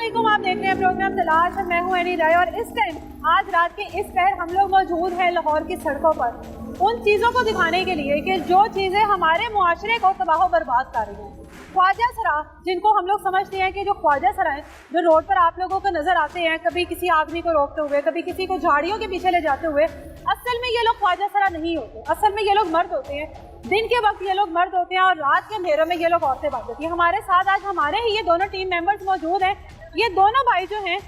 अस्सलामुअलैकुम, आप देख रहे हैं प्रोग्राम तलाश। मैं हूं एनी राय और इस टाइम आज रात के इस पहर हम लोग मौजूद हैं लाहौर की सड़कों पर उन चीज़ों को दिखाने के लिए कि जो चीज़ें हमारे मुआशरे को तबाह बर्बाद कर रही हैं। ख्वाजा सरा, जिनको हम लोग समझते हैं कि जो ख्वाजा सरा हैं, जो रोड पर आप लोगों को नजर आते हैं, कभी किसी आदमी को रोकते हुए, कभी किसी को झाड़ियों के पीछे ले जाते हुए, असल में ये लोग ख्वाजा सरा नहीं होते। असल में ये लोग मर्द होते हैं। दिन के वक्त ये लोग मर्द होते हैं और रात के अंधेरों में ये लोग औरतें बात होती हैं। हमारे साथ आज हमारे ही ये दोनों टीम मेंबर्स मौजूद हैं। ये दोनों भाई जो हैं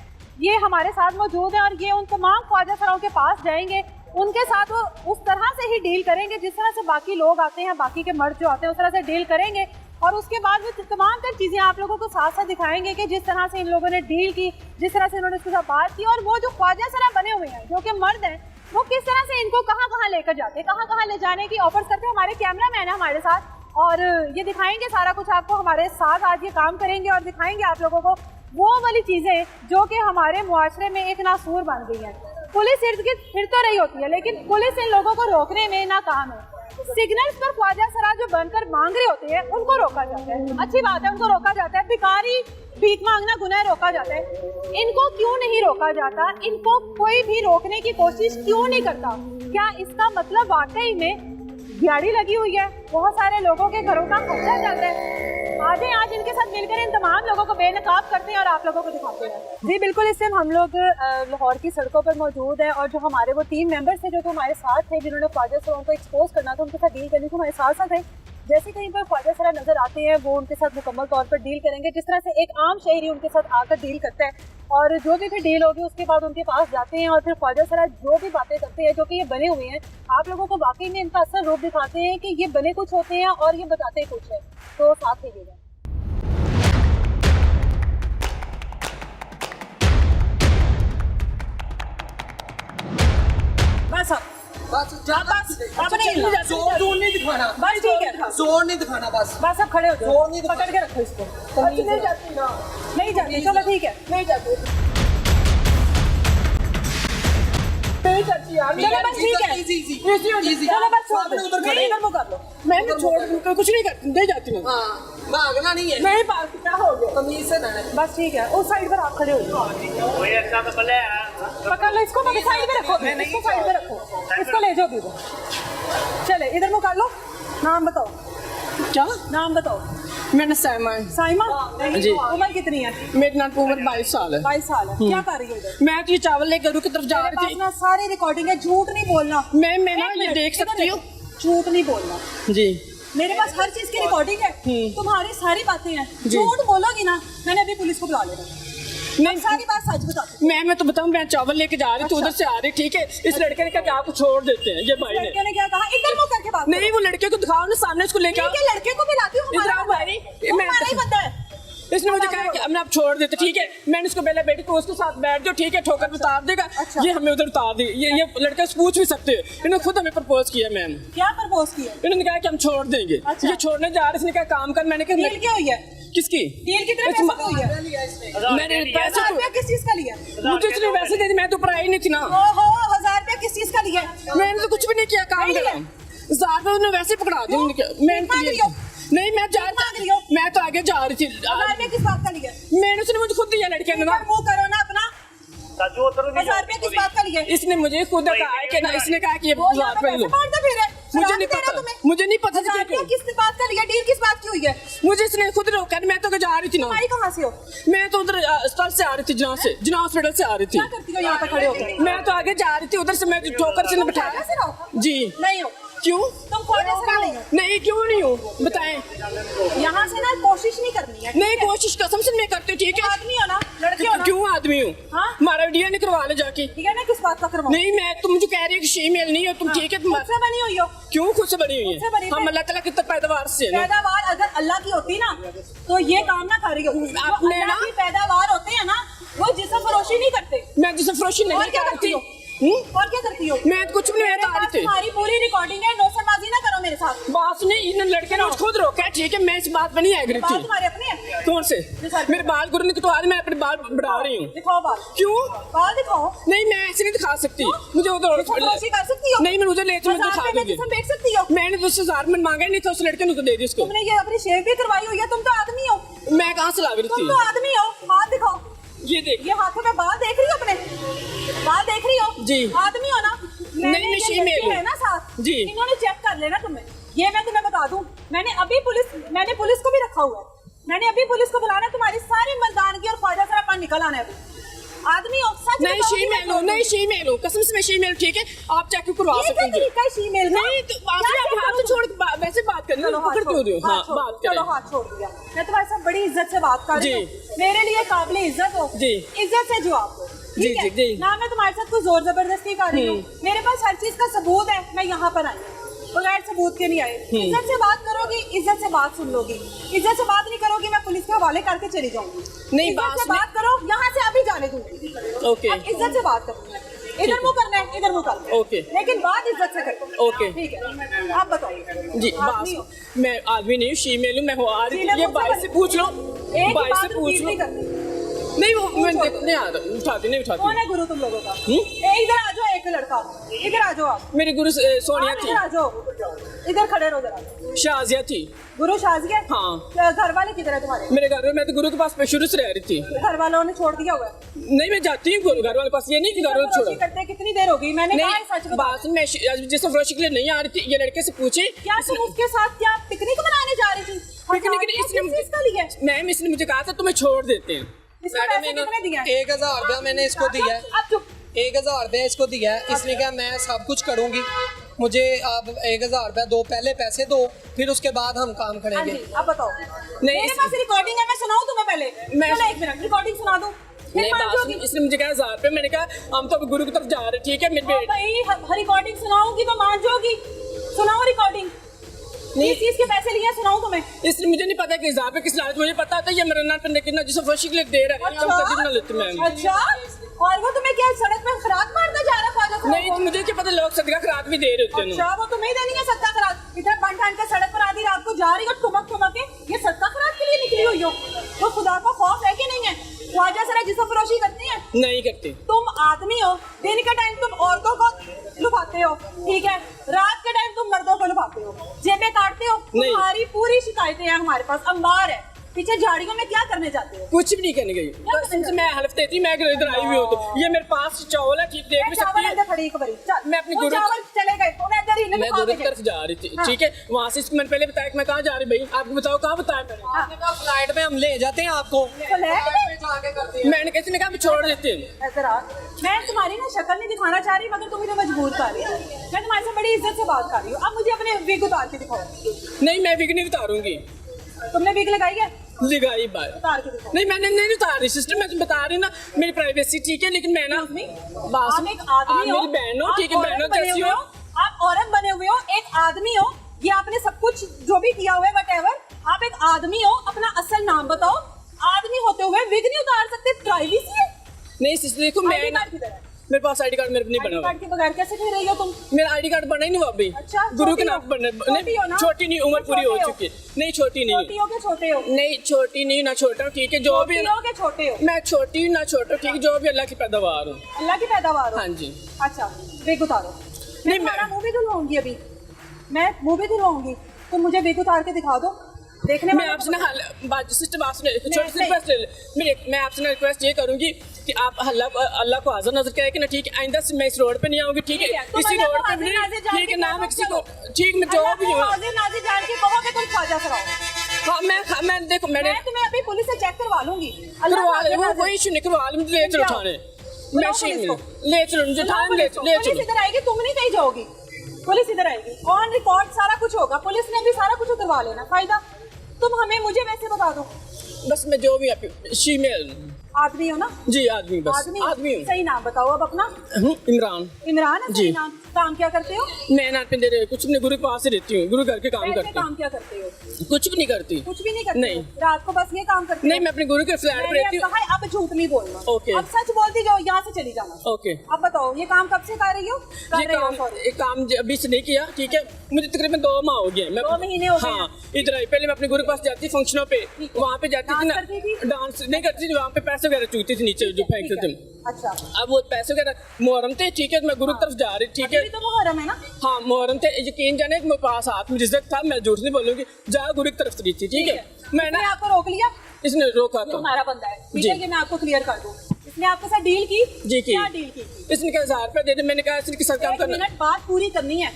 ये हमारे साथ मौजूद हैं और ये उन तमाम ख्वाजा सराओं के पास जाएंगे। उनके साथ वो उस तरह से ही डील करेंगे जिस तरह से बाकी लोग आते हैं, बाकी के मर्द जो आते हैं उस तरह से डील करेंगे। और उसके बाद वो तमाम तर चीज़ें आप लोगों को साथ साथ दिखाएंगे कि जिस तरह से इन लोगों ने डील की, जिस तरह से इन्होंने उसके साथ बात की, और वो जो ख्वाजा सरा बने हुए हैं जो कि मर्द हैं, वो किस तरह से इनको कहाँ कहाँ लेकर जाते हैं, कहाँ कहाँ ले जाने की ऑफर्स करते हैं। हमारे कैमरा मैन है हमारे साथ और ये दिखाएंगे सारा कुछ आपको। हमारे साथ आज ये काम करेंगे और दिखाएंगे आप लोगों को वो वाली चीज़ें जो कि हमारे मुआशरे में एक नासूर बन गई है। पुलिस इर्द गिर्द फिर तो रही होती है लेकिन पुलिस इन लोगों को रोकने में नाकाम है। सिग्नल्स पर ख्वाजा सरा जो बनकर मांग रहे होते हैं उनको रोका जाता है। अच्छी बात है, उनको रोका जाता है। भिखारी भीख मांगना गुनाह रोका जाता है। इनको क्यों नहीं रोका जाता? इनको कोई भी रोकने की कोशिश क्यों नहीं करता? क्या इसका मतलब वाकई में दिहाड़ी लगी हुई है? बहुत सारे लोगों के घरों का खर्चा चल रहा है। आज इनके साथ मिलकर इन तमाम लोगों को बेनकाब करते हैं और आप लोगों को दिखाते हैं। जी बिल्कुल, इस टाइम हम लोग लाहौर की सड़कों पर मौजूद हैं और जो हमारे वो टीम मेंबर्स थे जो कि हमारे साथ थे, जिन्होंने ख्वाजा सराओं को एक्सपोज करना था, उनके साथ डील करनी थी, हमारे साथ साथ है। जैसे कहीं पर ख्वाजा सरा नजर आते हैं वो उनके साथ मुकम्मल तौर पर डील करेंगे जिस तरह से एक आम शहरी उनके साथ आकर डील करता है। और जो भी फिर डील होगी उसके बाद उनके पास जाते हैं और फिर ख्वाजा सरा जो भी बातें करते हैं, जो कि ये बने हुए हैं, आप लोगों को वाकई में इनका असल रूप दिखाते हैं कि ये बने कुछ होते हैं और ये बताते कुछ है। तो साथ रहिएगा। जोर नहीं दिखाना, बस ठीक है, जोर नहीं दिखाना, बस अब खड़े हो जाओ, जोर नहीं पकड़ के रखो इसको। नहीं जाती ना, नहीं जाती, चलो ठीक है, नहीं जाती, नहीं जाती यार। चलो बस ठीक है, इजी चलो बस छोड़ दो, उधर खड़े इधर मुँह कर लो। मैं छोड़ कुछ नहीं करती, नहीं जाती मैं। भागना नहीं है, नहीं भागती, क्या हो गया? तमीज से ना। बस ठीक है, उस साइड पर आप खड़े हो जाओ। पकड़ लो इसको, मगर साइड पे रखो, इसको साइड पे रखो, इसको ले जाओ इधर। चले इधर मुँह कर लो। नाम बताओ। क्या नाम बताओ? मेरा साइमा है। साइमा जी। उम्र कितनी है? मेरी नाम उम्र 22 साल है। 22 साल है। क्या कर रही हो इधर? मैं तो ये चावल लेकर घरों की तरफ जा रही थी। ना सारी रिकॉर्डिंग है, झूठ नहीं बोलना। मैं ना ये देख सकती हूँ, झूठ नहीं बोलना जी। मेरे पास हर चीज की रिकॉर्डिंग है, तुम्हारी सारी बातें हैं। झूठ बोलोगी ना, मैंने अभी पुलिस को बुला लेना। नहीं, सारी बात सच बता। मैं तो बताऊं, मैं चावल लेके जा रही थी, उधर से आ रही, ठीक है। इस लड़के ने कहा कि आपको छोड़ देते हैं, ये भाई लड़के ने क्या कहा? इधर मुंह करके बात नहीं, वो लड़के को दिखाओ ना, सामने इसको लेके आओ। लड़के को भी लाती हूँ, इधर आओ भाई, हमारा ही बंदा है। इसने मुझे कहा कि हमने आप छोड़ देते, ठीक है। मैंने उसको पहले बेटी को उसके साथ बैठ जाओ, ठीक है, ठोकर में उतार देगा। ये हमें उधर उतार दी। ये लड़के से पूछ भी सकते हैं, इन्होंने खुद हमें प्रपोज किया। मैम क्या प्रपोज किया? इन्होंने कहा कि हम छोड़ देंगे। ये छोड़ने जा रहे, इसने कहा काम कर। मैंने कहा डील क्या हुई है? किसकी डील कितने पैसे का हुई है? मैंने पैसे ₹1000 किस चीज का लिया? मुझे इसने वैसे दे दी, मैं तो ऊपर आई नहीं थी ना। ओहो, ₹1000 किस चीज का लिया? मैंने तो कुछ भी नहीं किया, काम करा। ज़्यादा वैसे पकड़ा दी। नहीं, मैं तो आगे जा रही थी। ₹1000 किस बात का लिया? मैंने उसने मुझे खुद दिया, लड़के ने। मुंह करो ना अपना। ₹1000 किस बात का लिया? इसने मुझे खुद कहा है कि ना, इसने कहा कि ये मुझे नहीं पता किस बात का लिया, डील किस बात की हुई है? मुझे इसने खुद रोका। मैं तो जा रही थी ना। कहाँ से हो? मैं तो उधर अस्पताल से आ रही थी, जना हॉस्पिटल से आ रही थी। क्या करती हो यहाँ पे खड़े होकर? मैं तो आगे जा रही थी, उधर से मैं ठोकर से बिठाया जी। नहीं हो? क्यों? तुम ख्वाजा सरा नहीं हो? नहीं, क्यों नहीं हो बताएं। यहाँ से ना कोशिश नहीं करनी है। नहीं, कोशिश कसम से मैं करती हूँ, ठीक है। आदमी हो ना, लड़के हो ना? क्यों आदमी हूँ? हमारा वीडियो नहीं करवा ले जाके, ठीक है ना? किस बात का करवाओ? नहीं, मैं तुम मुझे कह रही हो कि फीमेल नहीं हो तुम, ठीक है। तुम खुद से बनी हुई हो? क्यों खुद से बनी हुई है? हम अल्लाह ताला की पैदावार से। पैदावार अगर अल्लाह की होती ना तो ये काम ना कर रही होती। आपने ना पैदावार होते हैं ना, वो जिस्म फरोशी नहीं करते। मैं जिसे फरोशी नहीं करती। और क्या करती हो? मैं कुछ भी नहीं करती थी। तुम्हारी पूरी रिकॉर्डिंग है, नौसरबाजी ना करो मेरे साथ। बात नहीं, इन लड़के ने खुद रोका, ठीक है। मैं इस बात पर नहीं एग्री थी। तुम्हारे अपने हैं? कौन से? मेरे बाल गुरु ने कटवा रहे, मैं अपने बाल बढ़ा रही हूँ। दिखाओ बाल। क्यों? बाल दिखाओ। नहीं, मैं ऐसे नहीं दिखा सकती। मुझे उधर कर सकती हो? नहीं, मैं उधर ले दिखा दूंगी। बेच सकती हो? मैंने तो उससे 1000 मिनट मांगा नहीं था, उस लड़के ने दे दी उसको। तुमने ये अपनी शेव भी करवाई हुई है, तुम तो आदमी हो। मैं कहाँ से ला रही थी? तुम तो आदमी हो, हाथ दिखाओ। ये देख, ये हाथों में बाल देख रही हो अपने, बाल देख रही हो जी। आदमी हो ना, नहीं, मैं फीमेल हूँ। है ना साथ जी। इन्होंने चेक कर लेना तुम्हें, ये मैं तुम्हें बता दूं, मैंने पुलिस को भी रखा हुआ है, मैंने अभी पुलिस को बुलाना, तुम्हारी सारी मर्दानगी और ख्वाजा सरापन निकल आना है अभी। आदमी हो, सच नहीं बताओ कि फीमेल हूँ, मैं नहीं फीमेल हूँ, कसम से मैं फीमेल, ठीक है, आप चेक करवा ये सकते क्या हैं। तरीका है फीमेल का? नहीं तो आप क्या हाथ करूं? छोड़ के वैसे बात करनी, चलो पकड़ क्यों रही हो? हाँ, बात करें। चलो हाथ छोड़ दिया, मैं तुम्हारे साथ बड़ी इज्जत से बात कर रही जी। हूँ, मेरे लिए काबिल इज्जत हो, जी। इज्जत से जवाब दो, जी, ठीक है? जी, जी। ना मैं तुम्हारे साथ कोई जोर जबरदस्ती कर रही हूँ, मेरे पास हर चीज का सबूत है, मैं यहाँ पर आई हूँ, बगैर सबूत के नहीं आए। इज्जत से बात करोगी, इज्जत से बात सुन लोगी, इज्जत से बात नहीं करोगी, मैं पुलिस के हवाले करके चली जाऊंगी। नहीं, इज्जत से बात बात करो, यहाँ से अभी जाने दूंगी। ओके। अब इज्जत से बात करूंगी, इधर मुंह करना है, इधर मुंह करना है, ओके। लेकिन बात इज्जत से करो। ओके। ठीक है, आप बताओ। जी, आदमी हो। बस मैं आदमी नहीं हूँ, फीमेल हूँ, मैं हूँ आज, फीमेल ये मुझसे भाई से पूछ लो, एक भाई से बात पूछ repeat लो। नहीं करनी। नहीं वो मैं नहीं आता, उठाती नहीं कौन उठाती। है गुरु तुम लोगों का? इधर आ जाओ, एक लड़का, इधर आ जाओ आप, मेरी गुरु सोनिया आप थी, इधर आ जाओ, इधर खड़े रहो जरा। शाजिया थी। गुरु शाजिया? हाँ। घर वाले किधर है तुम्हारे? मेरे घर में, मैं तो गुरु के पास शुरू से रह रही थी। घर वालों ने छोड़ दिया हुआ है? नहीं मैं जाती हूँ घर वाले पास, ये नहीं कि घर वाले फरोशी छोड़ो। करते हैं, कितनी देर होगी? मैंने कहा है सच नहीं बता। बात मैं जिस फरोशी के लिए नहीं आ रही थी, ये लड़के से पूछे क्या तुम उसके साथ क्या पिकनिक मनाने जा रही थी? पिकनिक किस चीज का लिए? मैम इसने मुझे कहा था तुम्हें छोड़ देते हैं। इसके पैसे कितने दिए हैं? 1000 रुपया मैंने इसको दिया है, अब चुप। 1000 रुपया इसको दिया है, इसने कहा मैं सब कुछ करूंगी, मुझे आप 1000 रुपया दो, पहले पैसे दो, फिर उसके बाद हम काम हाँ करेंगे। जी, अब बताओ। नहीं, मेरे पास रिकॉर्डिंग है, मैं सुनाऊं तुम्हें पहले? चलो एक मिनट, रिकॉर्डिंग सुना दूं, फिर नहीं मान बात जाओगी। सुन, इसने मुझे कहा 1000 रुपये, मैंने कहा हम तो अभी गुरु की तरफ जा रहे, ठीक है मेरे ओ भाई रिकॉर्डिंग सुनाऊंगी तो मान जाओगी, सुनाओ रिकॉर्डिंग। किस चीज के पैसे लिए सुनाऊं तुम्हें? इसलिए मुझे नहीं पता कि 1000 रुपये किस लालच, मुझे पता था ये मेरा नाम पे कितना जिसे फरोशी के लिए दे रहा है, हम कभी ना लेते मैम। अच्छा, और वो तुम्हें क्या सड़क पे खराब मारना जा रहा ख्वाजा साहब नहीं को? मुझे क्या पता, लोग सदका खराब भी दे रहे होते हैं। अच्छा, वो तुम्हें देनी है सत्ता खराब, इधर बन ठान के सड़क पर आधी रात को जा रही हो ठुमक ठुमक के, ये सत्ता खराब के लिए निकली हुई हो? तो खुदा का खौफ है कि नहीं है? ख्वाजा सरा जिसम फरोशी करती है? नहीं करते। तुम आदमी हो, दिन के टाइम तुम औरतों को लुभाते हो, ठीक है, रात के टाइम तुम मर्दों को लुभाते हो, जेबें काटते हो। नहीं। तुम्हारी पूरी शिकायतें हैं हमारे पास, अंबार है, पीछे झाड़ियों में क्या करने जाते हो? कुछ भी नहीं करने गई, कसम से मैं हल्फ देती, मैं इधर आई हुई हूँ तो ये मेरे पास चावल है, ठीक देख भी सकती चावल है। अंदर खड़ी एक बारी, चल, मैं अपनी वो गुरु- चावल चले गए, वो इधर ही मैं लुका गुरु के की तरफ जा रही थी, हाँ। ठीक है, वहाँ से इसको मैंने पहले बताया कि मैं कहाँ जा रही भाई, आपको बताओ कहाँ बताया मैंने। आपने कहा फ्लाइट में हम ले जाते हैं आपको, फ्लैट में? जाके करते हैं। मैंने किसी ने कहा छोड़ देते हैं। इधर आ, मैं तुम्हारी ना शक्ल नहीं दिखाना चाह रही, मगर तुम मुझे मजबूर कर रही हो। मैं तुम्हारे से बड़ी इज्जत से बात कर रही हूँ, अब मुझे अपने विग उतार के दिखाओ। नहीं मैं विग नहीं उतारूंगी। तुमने विग लगाई है? लगाई बात उतार के दिखाओ। नहीं मैंने नहीं उतार रही सिस्टर, मैं तुम्हें बता रही ना मेरी प्राइवेसी, ठीक है, लेकिन मैं ना आप बात एक आदमी हो, मेरी बहन हो, आप ठीक है, औरत बहनों बने जैसी हुए हो। आप औरत बने हुए हो, एक आदमी हो, ये आपने सब कुछ जो भी किया हुआ है whatever, आप एक आदमी हो, अपना असल नाम बताओ। आदमी होते हुए विग नहीं उतार सकते, प्राइवेसी है। नहीं सिस्टर देखो मैं आईडी ना, कार्ड किधर है? मेरे पास आईडी कार्ड मेरे को नहीं बना आईडी हुआ, कार्ड के बगैर कैसे फिर रही हो तुम? मेरा आईडी कार्ड बना ही नहीं हुआ अभी। अच्छा, गुरु के छोटी नाम हो? बनने छोटी हो ना? छोटी नहीं, उम्र पूरी हो छोटे हो? चुकी है। नहीं छोटी नहीं, छोटी हो के छोटे हो? नहीं छोटी नहीं ना छोटा हूँ, ठीक है, जो भी छोटी हो के छोटे हो? मैं छोटी हूँ ना छोटा हूँ, ठीक है, जो भी अल्लाह की पैदावार हूँ। अल्लाह की पैदावार हो? हाँ जी। अच्छा, विग उतारो। नहीं, मैं तुम्हारा मुंह भी धुलवाऊंगी अभी, मैं मुंह भी धुलवाऊंगी, तुम मुझे विग उतार के दिखा दो, देखने मैं वाले आपसे ना सिस्टर बात सुने, छोटी सी नहीं। रिक्वेस्ट मैं आपसे ना रिक्वेस्ट ये करूंगी कि आप अल्लाह को हाजिर नजर करें कि ना, ठीक है, आइंदा से मैं इस रोड पे नहीं आऊंगी, ठीक ठीक है, है, तुम इसी अल्लाह रोड को पे हाजिर नाज़िर जान ठीक है, के ना मैं कहो, किसी को, चलो। ठीक मैं जो अल्लाह भी को हूँ। हाजिर नाज़िर जान के कहो कि तुम ख्वाजा कराओ। हाँ मैं देखो मैंने मैं तुम्हें अभी पुलिस से चेक करवा लूंगी। अल्लाह को करवा हाजिर वो नाज़िर- कोई इशू नहीं, करवा ले, मुझे ले चलो क्या? थाने, बुलाओ मैं पुलिस को। ले चलो मुझे थाने, ले पुलिस चलो। इधर आएगी, तुम नहीं कहीं जाओगी, पुलिस इधर आएगी, ऑन रिकॉर्ड सारा कुछ होगा, पुलिस ने भी सारा कुछ उतरवा लेना, फायदा तुम हमें मुझे वैसे बता दो। बस मैं जो भी फीमेल आदमी हो ना? जी, आदमी, बस आदमी हूँ। सही नाम बताओ अब अपना। इमरान। इमरान है सही जी। नाम। काम क्या करते हो? मैं ना पे कुछ अपने गुरु के पास से रहती हूँ, गुरु घर के काम वैसे करती हूँ, काम क्या करते हो? कुछ भी नहीं करती। कुछ भी नहीं करते नहीं। हो? रात को बस ये काम करते नहीं हो? मैं अपने गुरु के फ्लैट पे मैंने रहती अब हूँ। कहा है, अब झूठ नहीं बोलना। ओके। अब सच बोलती जाओ, यहाँ से चली जाना। ओके। अब बताओ ये काम कब से कर रही हो? ये काम अभी से नहीं किया, ठीक है, मुझे तकरीबन 2 माह हो गए। 2 महीने हो गए। हाँ, इधर आई, पहले मैं अपने गुरु के पास जाती फंक्शनों पे, वहाँ पे जाती थी ना, डांस करती थी? डांस नहीं करती थी, वहाँ पे पैसे वगैरह चूकती थी नीचे जो फेंकते थे। अच्छा, अब वो पैसे वगैरह मुहर्रम थे, ठीक है, मैं गुरु की तरफ जा रही, ठीक अभी है, भी तो मुहर्रम है ना? हाँ मुहर्रम थे, यकीन जाने मेरे पास हाथ में रिज़्क़ था, मैं झूठ नहीं बोलूंगी, जा गुरु की तरफ रही थी, ठीक है, मैं ना मैंने आपको रोक लिया? इसने रोका ये था। हमारा बंदा है, ठीक जी। है, ये मैं आपको क्लियर कर दूं। इसने आपके साथ डील की? जी की। क्या डील की? इसने कहा 1000 रुपए दे दे, मैंने कहा इसके साथ काम एक करना। मिनट बात पूरी करनी है।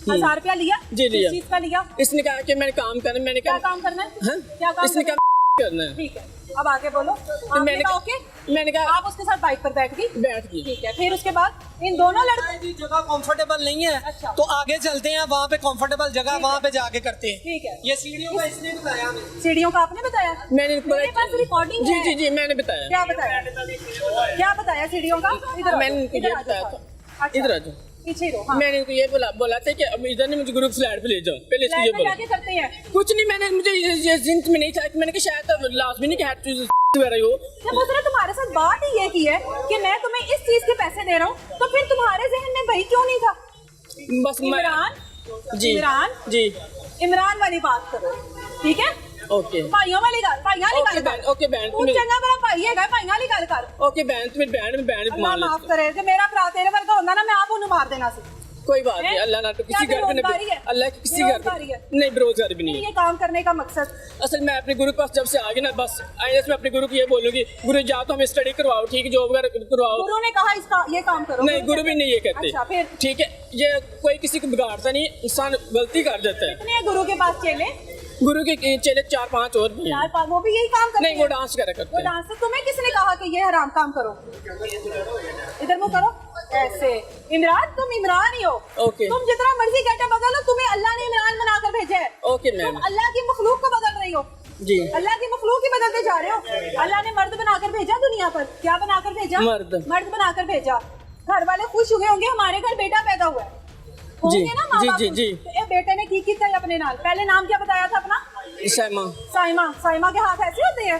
1000 रुपया लिया? जी, लिया। किस चीज का लिया? इसने कहा कि मैंने काम करना, मैंने क्या कहा काम करना है? हाँ? क्या काम इसने करना कहा करना है। ठीक है, अब आगे बोलो। आपने मैंने कहा कहा- ओके, मैंने कहा आप उसके साथ बाइक पर बैठ गई? बैठ गई। ठीक है, फिर उसके बाद इन दोनों लड़कों, जगह कंफर्टेबल नहीं है अच्छा। तो आगे चलते हैं, वहाँ पे कंफर्टेबल जगह वहाँ पे जाके करते हैं। ठीक है, ये सीढ़ियों का इसने बताया हमें। सीढ़ियों का आपने बताया? मैंने मेरे पास रिकॉर्डिंग जी है। जी जी मैंने बताया। क्या बताया? क्या बताया सीढ़ियों का? इधर आ मैंने जाओ, इनको इधर ये आ बताया जाओ। था। अच्छा, इधर आ जाओ। पीछे ही रहो। हाँ। मैंने इनको ये बोला था कि अब इधर ने मुझे ग्रुप फ्लैट पे ले जाओ, पहले इसको ये फ्लैट में बोला। क्या करते हैं? कुछ नहीं, मैंने मुझे ये जिंक में नहीं था, मैंने कहा शायद लाजमी नहीं कि वगैरह हो। जब उसने तुम्हारे साथ बात ही ये की है कि मैं तुम्हें इस चीज के पैसे दे रहा हूँ, तो फिर तुम्हारे जहन में भाई क्यों नहीं था? बस मैं इमरान, जी इमरान, जी इमरान वाली बात करो, ठीक है? ओके भाइयों वाली गल, भाइयां वाली गल कर। ओके बहन तू चंगा बड़ा भाई है, भाइयां वाली गल कर। ओके बहन तुम्हें बहन अल्लाह माफ करे कि मेरा भरा तेरे वर्गा होंदा ना, मैं आप उन्हें मार देना सी। कोई बात नहीं, अल्लाह ना तो किसी क्या घर में बेरोजगारी है? अल्लाह की किसी घर बेरोजगारी है? में नहीं, बेरोजगारी भी नहीं है। ये काम करने का मकसद? असल मैं अपने गुरु के पास जब से आ गई ना, बस आइंदा से मैं अपने गुरु को ये बोलूंगी, गुरु जा तो हमें स्टडी करवाओ, ठीक है, जॉब वगैरह करवाओ। गुरु ने कहा इसका ये काम करो? नहीं, गुरु भी नहीं ये कहते। अच्छा, फिर ठीक है, ये कोई किसी को बिगाड़ता नहीं, इंसान गलती कर जाता है। कितने गुरु के पास चले? गुरु के चेले 4-5 और भी हैं। यार पास वो भी यही काम करते नहीं, वो हैं? डांस करा करते वो हैं। डांस, तो तुम्हें किसने कहा कि ये हराम काम करो? इधर मुंह करो ऐसे। इमरान, तुम इमरान ही हो। ओके। तुम जितना मर्जी कहते बदलो, तुम्हें अल्लाह ने इमरान बनाकर भेजा है। Okay ma'am. तुम अल्लाह की मखलूक को बदल रही हो। जी। अल्लाह की मखलूक ही बदलते जा रहे हो। अल्लाह ने मर्द बनाकर भेजा दुनिया पर। क्या बनाकर भेजा? मर्द बनाकर भेजा। घर वाले खुश हुए होंगे हमारे घर बेटा पैदा हुआ है, होंगे ना माँ जी, बाप जी, खुश? जी। तो ये बेटे ने की किया अपने नाल? पहले नाम क्या बताया था अपना? साइमा। साइमा। साइमा के हाथ ऐसे होते हैं?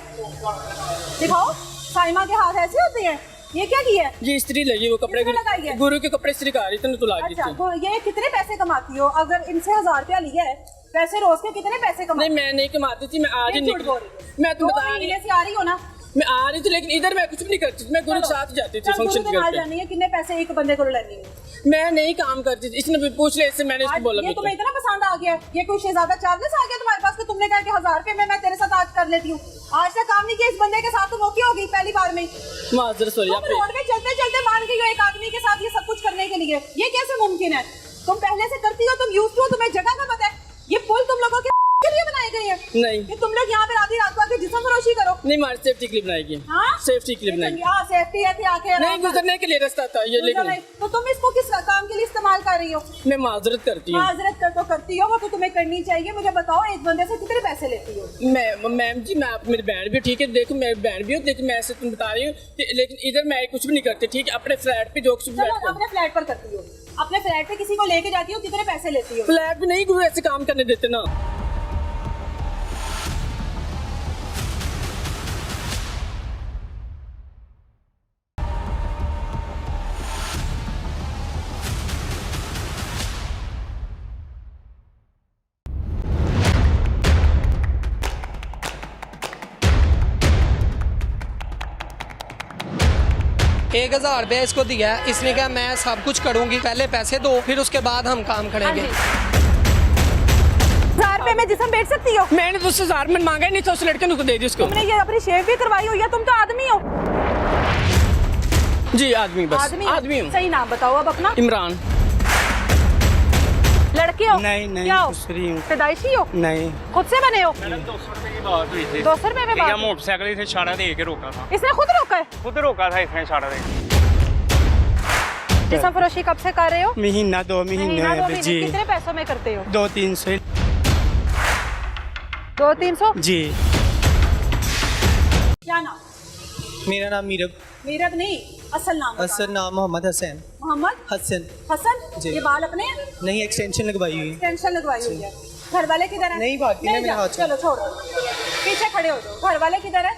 दिखाओ, साइमा के हाथ ऐसे होते हैं। ये क्या किया है? जी स्त्री लगी, वो कपड़े किसने लगाई है? गुरु के कपड़े स्त्री का रही थी तो लगी अच्छा, थी। तो ये कितने पैसे कमाती हो? अगर इनसे 1000 रुपया लिया है, वैसे रोज के कितने पैसे नहीं, कमाती मैं नहीं कमाती थी, मैं आज ही ये झूठ बोल रही निकली। हो। मैं तो 2 बता रही महीने से आ रही हो ना? मैं आ रही थी, लेकिन इधर मैं कुछ भी नहीं करती थी, मैं गुरु के साथ जाती थी चल, फंक्शन गुरु के नाल करते। जानी है, कितने पैसे एक बंदे को लेनी है? मैं नहीं काम करती थी, इसने भी पूछ लिया, इससे मैंने इसको आज बोला ये भी तुम्हें इतना पसंद आ गया? ये कोई शहजादा चार्जेस आ गया तुम्हारे पास कि तुमने कहा कि 1000 रुपए में मैं तेरे साथ आज कर लेती हूँ? आज तक काम नहीं किया इस बंदे के साथ, तुम ओके होगी पहली बार में? माजर सॉरी तुम रोड में चलते चलते मान गई हो एक आदमी के साथ ये सब कुछ करने के लिए? ये कैसे मुमकिन है? तुम पहले से करती हो, तुम यूज्ड हो, तुम्हें जगह का पता है। ये पुल तुम लोगों के लिए बनाए गए हैं नहीं कि तुम लोग यहाँ पे आधी रात को आके जिस्म फरोशी करो? नहीं, हमारी सेफ्टी के लिए बनाएगी। हाँ? सेफ्टी के लिए बनाएगी। हाँ, सेफ्टी है थी आके नहीं, गुजरने के लिए रास्ता था ये, लेकिन तो तुम इसको किस काम के लिए इस्तेमाल कर रही हो? मैं माजरत करती हूँ। माजरत कर तो करती हो, वो तो तुम्हें करनी चाहिए। मुझे बताओ, एक बंदे से कितने पैसे लेती हो? मैम जी, मैं मेरी बहन भी ठीक है, देखो मेरी बहन भी हो, लेकिन मैं ऐसे तुम बता रही हूँ, लेकिन इधर मैं कुछ भी नहीं करती, ठीक है, अपने फ्लैट पे जो कुछ चलो, अपने फ्लैट पर करती हो, अपने फ्लैट पे किसी को लेके जाती हो, कितने पैसे लेती हो? फ्लैट भी नहीं, गुरु ऐसे काम करने देते ना। एक 1000 रुपया इसको दिया है, इसने कहा मैं सब कुछ करूंगी, पहले पैसे दो फिर उसके बाद हम काम करेंगे। 1000 रुपए में जिसम बैठ सकती हो? मैंने तो 1000 में मांगा ही नहीं था, उस लड़के ने उसको दे दी उसको। तुमने ये अपनी शेव भी करवाई हो या तुम तो आदमी हो? जी आदमी, बस आदमी हूँ। सही नाम बताओ अब अपना। इमरान। लड़के हो? नहीं, क्या हो? दूसरी हूँ। पैदाइशी हो? नहीं, खुद से बने हो? मैडम 200 रुपए की बात हुई थी। 200 रुपए में ठीक है, बात? मोटरसाइकिल से इशारा दे के रोका था। इसने खुद रोका है? खुद रोका था इसने इशारा दे। जिसम फरोशी कब से कर रहे हो? महीना 2 महीना, 2 महीने महीने। जी, कितने पैसों में करते हो? 200-300 200-300? जी। क्या नाम? मेरा नाम मीरब। मीरब नहीं, असल नाम बताओ। असल नाम मोहम्मद हसन। मोहम्मद हसन। हसन? जी। ये बाल अपने हैं? नहीं, एक्सटेंशन लगवाई हुई। टेंशन लगवाई हुई है। घर वाले किधर हैं? नहीं, भागती है, नहीं मेरे जा- हाथ से। चलो छोड़ दो, पीछे खड़े हो जाओ। घर वाले किधर है?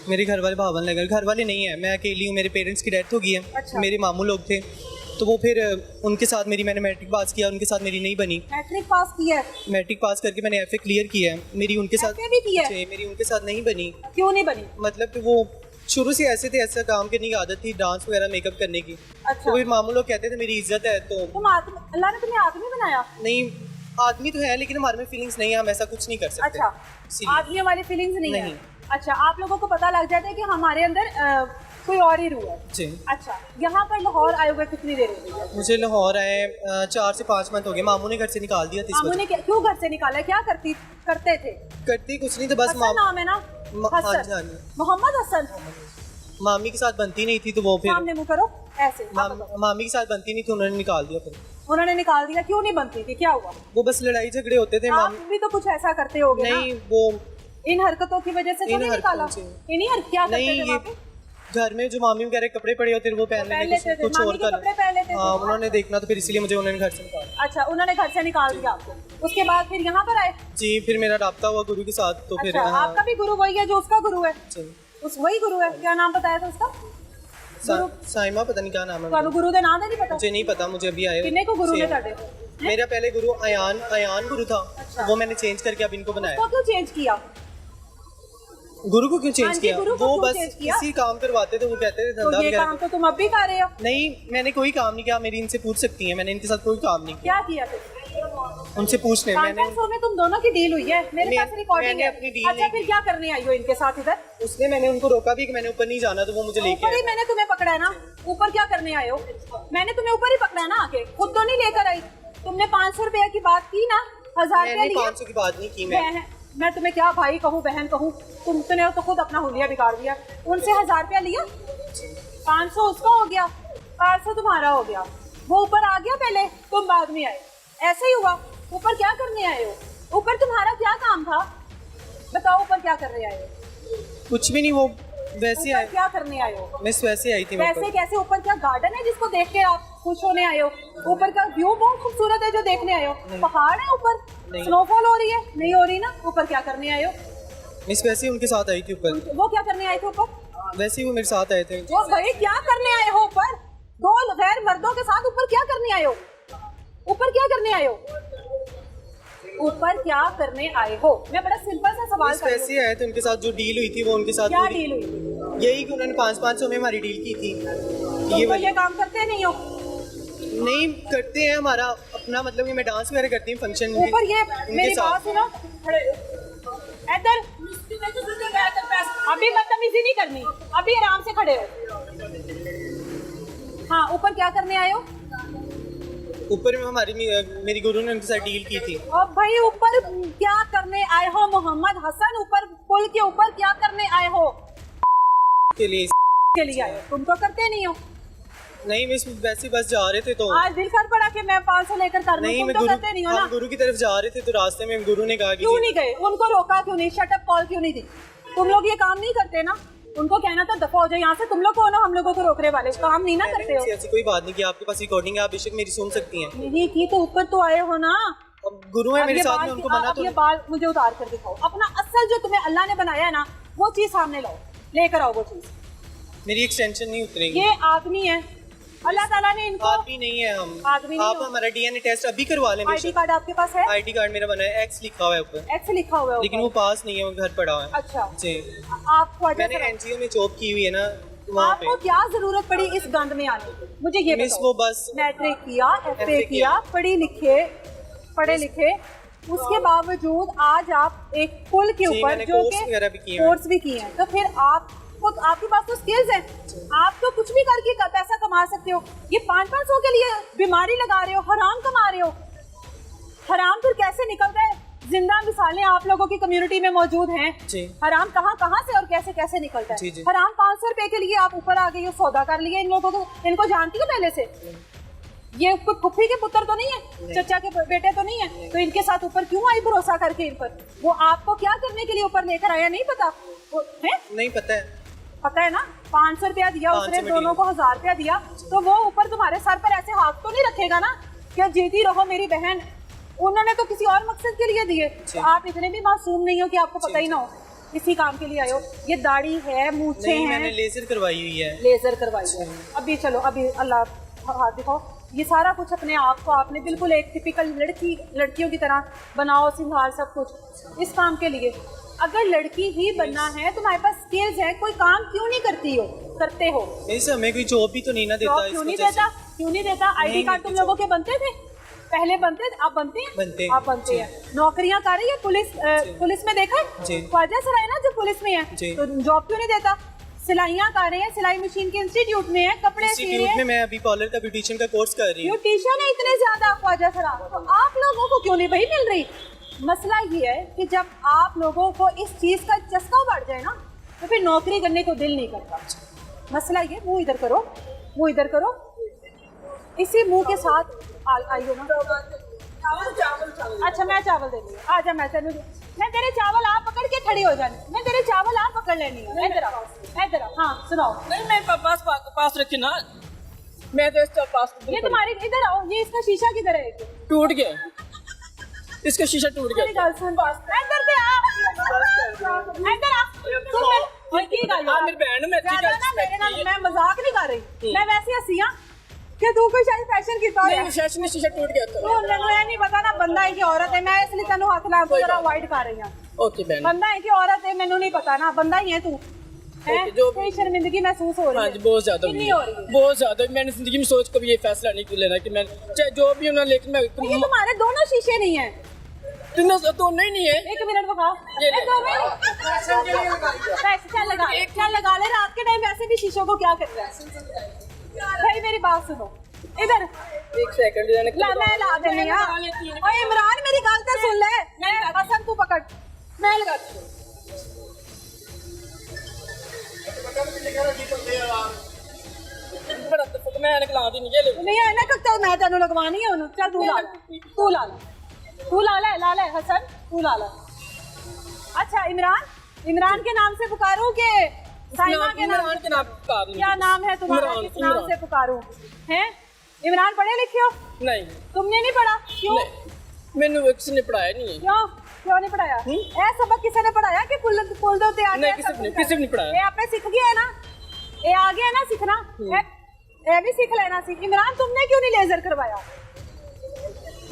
मेरे घर वाले भावन लगे, घर वाले नहीं है, मैं अकेली हूँ, मेरे पेरेंट्स की डेथ हो गई है। अच्छा। मेरे मामू लोग थे, तो वो फिर उनके साथ मैंने मैट्रिक पास किया, उनके साथ मेरी नहीं बनी। मैट्रिक पास किया है? मैट्रिक पास करके मैंने एफए क्लियर किया है, मेरी उनके साथ FA भी किया है? जी, मेरी उनके साथ नहीं बनी। क्यों नहीं बनी? मतलब कि वो शुरू से ऐसे थे, ऐसा काम करने की आदत थी, डांस वगैरह मेकअप करने की। अच्छा। तो फिर मामू लोग कहते थे मेरी इज्जत है, तो तुम आदमी, अल्लाह ने तुम्हें आदमी बनाया? नहीं, आदमी तो है लेकिन हमारे में फीलिंग्स नहीं है, हम ऐसा कुछ नहीं कर सकते। अच्छा, इसीलिए। आदमियों वाली फीलिंग्स नहीं है? नहीं। अच्छा, आप लोगों को पता लग जाता है कि हमारे अंदर कोई और ही रूह है। जी। अच्छा, यहाँ पर लाहौर आए हुए कितनी देर हो गई? मुझे लाहौर आए 4 से 5 मंथ हो गए। मामू ने घर से निकाल दिया था। मामू ने क्यों घर से निकाला? क्या करते थे? करती कुछ नहीं, तो बस हसन नाम है ना? हसन, मोहम्मद हसन। मामी के साथ बनती नहीं थी तो वो फिर सामने मुँह करो ऐसे। मामी के साथ बनती नहीं थी, उन्होंने निकाल दिया। फिर उन्होंने निकाल दिया? क्यों नहीं बनती थी, क्या हुआ? वो बस लड़ाई झगड़े होते थे। आप भी तो कुछ ऐसा करते होगे ना? नहीं, वो इन हरकतों की वजह से तो नहीं निकाला? इन्हीं क्या करते थे वहाँ पे? घर में जो मामी वगैरह कपड़े पड़े होते थे वो पहन लेते थे, कुछ और कर। हाँ, उन्होंने देखना तो फिर इसलिए मुझे उन्होंने घर से निकाला। अच्छा, उन्होंने घर से निकाल दिया आपको। उसके बाद फिर यहाँ पर आए? जी, फिर मेरा राब्ता हुआ गुरु के साथ। तो फिर आपका भी गुरु वही है जो उसका गुरु है? उस वही गुरु है। क्या नाम बताया था उसका? साइमा, पता नहीं क्या नाम है। ਤੁਹਾਨੂੰ ਗੁਰੂ ਦੇ ਨਾਮ ਨਹੀਂ ਪਤਾ? मुझे नहीं पता, मुझे अभी आए। कितने को गुरु ने ਤੁਹਾਡੇ? मेरा पहले गुरु अयान गुरु था। वो मैंने चेंज करके अब इनको बनाया। तो क्यों चेंज किया? गुरु को क्यों चेंज किया? गुरु को वो क्यों बस चेंज किया? इसी काम करवाते थे। वो कहते थे तो धंधा ये वगैरह। काम तो तुम अब भी कर रहे हो? नहीं, मैंने कोई काम नहीं किया। मेरी इनसे पूछ सकती हैं, मैंने इनके साथ कोई काम नहीं क्या किया फिर? किया। उनसे पूछ लें। मैंने कॉन्फ्रेंस में तुम दोनों की डील हुई है? मेरे पास रिकॉर्डिंग मैंने है। अपनी डील अच्छा, फिर क्या करने आई हो इनके साथ इधर? उसने मैंने उनको रोका भी कि मैंने ऊपर नहीं जाना, तो वो मुझे लेके ऊपर ही मैंने तुम्हें पकड़ा है ना? ऊपर क्या करने आए हो? मैंने तुम्हें ऊपर ही पकड़ा है ना आके, खुद तो नहीं लेकर आई। तुमने 500 रुपया की बात की ना, 1000 रुपया लिया। 500 की बात नहीं की मैं तुम्हें क्या भाई कहूँ, बहन कहूँ? तुमने तो खुद अपना हुलिया बिगाड़ दिया। उनसे 1000 रुपया लिया, 500 उसका हो गया, 500 तुम्हारा हो गया। वो ऊपर आ गया पहले, तुम बाद में आए। ऐसे ही हुआ। ऊपर क्या करने आए हो? ऊपर तुम्हारा क्या काम था? बताओ, ऊपर क्या करने आए हो? कुछ भी नहीं, वो वैसे आए। क्या करने आए हो? मैं वैसे आई थी। वैसे कैसे? ऊपर क्या गार्डन है जिसको देख के आप खुश होने आए हो? ऊपर का व्यू बहुत खूबसूरत है जो देखने आए हो। पहाड़ है ऊपर, स्नोफॉल हो रही है? नहीं हो रही ना? ऊपर क्या करने आए हो? मिस वैसे ही उनके साथ आई थी ऊपर। वो क्या करने आए थे ऊपर? वैसे ही वो मेरे साथ आए थे। वो भाई क्या करने आए हो ऊपर? दो गैर मर्दों के साथ ऊपर क्या करने आए हो? ऊपर क्या करने आए हो? ऊपर क्या करने आए हो? मैं बड़ा सिंपल सा सवाल कर रही हूं। वैसे आए थे, उनके साथ जो डील हुई थी वो उनके साथ। क्या डील हुई? यही कि उन्होंने 500 में हमारी डील की थी। ये काम करते नहीं हो? नहीं करते हैं, हमारा अपना मतलब कि मैं डांस वगैरह करती हूँ फंक्शन में। ऊपर ये मेरी बात सुनो, इधर अभी बदतमीजी नहीं करनी, अभी आराम से खड़े हो। हाँ, ऊपर क्या करने आए हो? ऊपर में हमारी मेरी गुरु ने उनके साथ डील की थी। और भाई ऊपर क्या करने आए हो मोहम्मद हसन? ऊपर पुल के ऊपर क्या करने आए हो? के लिए आए हो? तुम तो करते नहीं हो। नहीं, मिस वैसे बस जा रहे थे तो आज दिल कर पड़ा कि मैं 500 लेकर कर लूं। तुम तो करते नहीं हो ना? हम गुरु की तरफ जा रहे थे तो रास्ते में गुरु ने कहा कि क्यों नहीं गए? उनको रोका क्यों नहीं? शट अप कॉल क्यों नहीं दी? तुम लोग ये काम नहीं करते ना? उनको कहना था दफा हो जाए यहाँ से। तुम लोग कौन हो हम लोगों को रोकने वाले? काम नहीं ना करते हो? ऐसी कोई बात नहीं की। आपके पास रिकॉर्डिंग है, आप बेशक मेरी सुन सकती हैं। नहीं की तो ऊपर तो आए हो ना। अब गुरु है मेरे साथ में, उनको मना तो ये बाल मुझे उतार कर दिखाओ। अपना असल जो तुम्हें अल्लाह ने बनाया है ना, वो चीज सामने लाओ, लेकर आओ वो चीज। मेरी एक्सटेंशन नहीं उतरेगी। ये आदमी है, अल्लाह ताला ने इनको। आदमी नहीं है हम। आदमी नहीं आप हमारा डीएनए टेस्ट अभी करवा लें। आईडी कार्ड आपके पास है? आईडी कार्ड मेरा बना है, एक्स लिखा हुआ है ऊपर। एक्स लिखा हुआ है लेकिन वो पास नहीं है, वो घर पड़ा हुआ है। अच्छा जी। आप मैंने एनजीओ में जॉब की हुई है ना वहाँ पे। आपको क्या जरूरत पड़ी इस गंद में आने की? मुझे ये मिस बताओ। वो बस मैट्रिक किया, एफए किया, पढ़े लिखे, उसके बावजूद आज आप एक पुल के ऊपर जो कि कोर्स भी किए हैं, तो फिर आपके पास तो स्किल्स हैं, आप तो कुछ भी करके पैसा कमा सकते हो। ये 500 के लिए बीमारी लगा रहे हो, हराम कमा रहे हो। हराम फिर कैसे निकलता है? जिंदा मिसालें आप लोगों की कम्युनिटी में मौजूद हैं। हराम कहाँ से और कैसे निकलता है? हराम 500 रुपए के लिए आप ऊपर आ गई हो, सौदा कर लिया इन लोगों को। इनको जानती हो पहले से? ये कोई फुफी के पुत्र तो नहीं है, चचा के बेटे तो नहीं है, तो इनके साथ ऊपर क्यों आई भरोसा करके इन पर? वो आपको क्या करने के लिए ऊपर लेकर आया नहीं पता है? नहीं पता है। पता है ना? 500 रुपया दिया उसने, दोनों को 1000 रुपया दिया, तो वो ऊपर तुम्हारे सर पर ऐसे हाथ तो नहीं रखेगा ना क्या जीती रहो मेरी बहन? उन्होंने तो किसी और मकसद के लिए दिए। तो आप इतने भी मासूम नहीं हो कि आपको पता ही ना हो इसी काम के लिए आए हो। ये दाढ़ी है, मूछें हैं। मैंने लेजर करवाई हुई है। लेजर करवाई है। अभी चलो, अभी अल्लाह हाथ दिखाओ। ये सारा कुछ अपने आप को आपने बिल्कुल एक टिपिकल लड़कियों की तरह बनाओ, सिंगार सब कुछ इस काम के लिए। अगर लड़की ही बनना है, तुम्हारे पास स्किल्स है, कोई काम क्यों नहीं करते हो? हमें कोई जॉब भी तो नहीं ना देता। क्यों नहीं देता? आईडी कार्ड तुम लोगों के बनते थे पहले बनते आप बनते हैं बनते आप बनते हैं नौकरियां कर रही है पुलिस में देखा जी। ख्वाजा सराय ना जो पुलिस में है जी। तो जॉब क्यों नहीं देता सिलाइयां कर रहे हैं सिलाई मशीन के इंस्टीट्यूट में है कपड़े सी रहे इंस्टीट्यूट में हैं मैं अभी पार्लर का ब्यूटिशियन का कोर्स कर रही हूँ। ब्यूटिशियन है इतने ज्यादा ख्वाजा सराय तो आप लोगों को क्यों नहीं भाई मिल रही मसला ये है कि जब आप लोगों को इस चीज का चस्का बढ़ जाए ना तो फिर नौकरी करने को दिल नहीं करता मसला ये मुंह इधर करो मुंह इधर करो इसी मुंह के साथ आइयो ना अच्छा मैं चावल दे दूँ आजा मैं तेरे चावल आप पकड़ के खड़ी हो जानी मैं तेरे चावल आप पकड़ लेनी है इधर आओ हाँ सुनाओ नहीं मैं पास रखी ना मैं तो इसका पास ये तुम्हारी इधर आओ ये इसका शीशा किधर है टूट गया इसका शीशा टूट मेरी गया गल सुन इधर से आ इधर आ तुम की गल हाँ, मेरी बहन मैं ज्यादा ना मेरे नाल मैं मजाक नहीं कर रही मैं वैसे हसी हां कि तू कोई शायद फैशन कीता होया नहीं फैशन में शीशा टूट गया था तो ਮੈਨੂੰ ਇਹ ਨਹੀਂ ਪਤਾ ਨਾ ਬੰਦਾ ਹੈ ਕਿ ਔਰਤ ਹੈ ਮੈਂ ਇਸ ਲਈ ਤੈਨੂੰ ਹੱਥ ਲਾ ਕੇ ਜਰਾ ਅਵਾਇਡ ਕਰ ਰਹੀ ਹਾਂ ओके बहन ਬੰਦਾ ਹੈ ਕਿ ਔਰਤ ਹੈ ਮੈਨੂੰ ਨਹੀਂ ਪਤਾ ਨਾ ਬੰਦਾ ਹੀ ਹੈ तू है जो कोई शर्मिंदगी महसूस हो रही हाँ है जी बहुत ज्यादा कितनी हो रही है बहुत ज्यादा मैंने जिंदगी में सोच कभी ये फैसला नहीं लेना कि मैं चाहे जो भी होना लेकिन मैं ये तुम्हारे दोनों शीशे नहीं है तो नहीं है एक मिनट बता ये ले। 2 मिनट पैसे चल लगा ले रात के टाइम वैसे भी शीशों को क्या कर रहा है भाई मेरी बात सुनो इधर एक सेकंड ला मैं ला देनी हां ओए इमरान मेरी गल तो सुन ले मैं हसन तू पकड़ मैं लगाती हूं बड़ा तो मैं निकला दी नहीं ये ले नहीं है ना कब मैं तेनू लगवानी है उन्हें चल तू ला ले हसन तू ला ले अच्छा इमरान के नाम से पुकारूं के साइमा के नाम पुकार क्या नाम है तुम्हारा किस नाम से पुकारूं हैं इमरान पढ़े लिखे हो नहीं तुमने नहीं पढ़ा क्यों मैंने किसी ने पढ़ाया नहीं है क्यों नहीं पढ़ाया ए सबक किसी ने पढ़ाया कि पुल दो ते आ नहीं किसी ने नहीं पढ़ाया ये आपने सीख गया है ना ये आ गया ना सीखना ये भी सीख लेना सी इमरान तुमने क्यों नहीं लेजर करवाया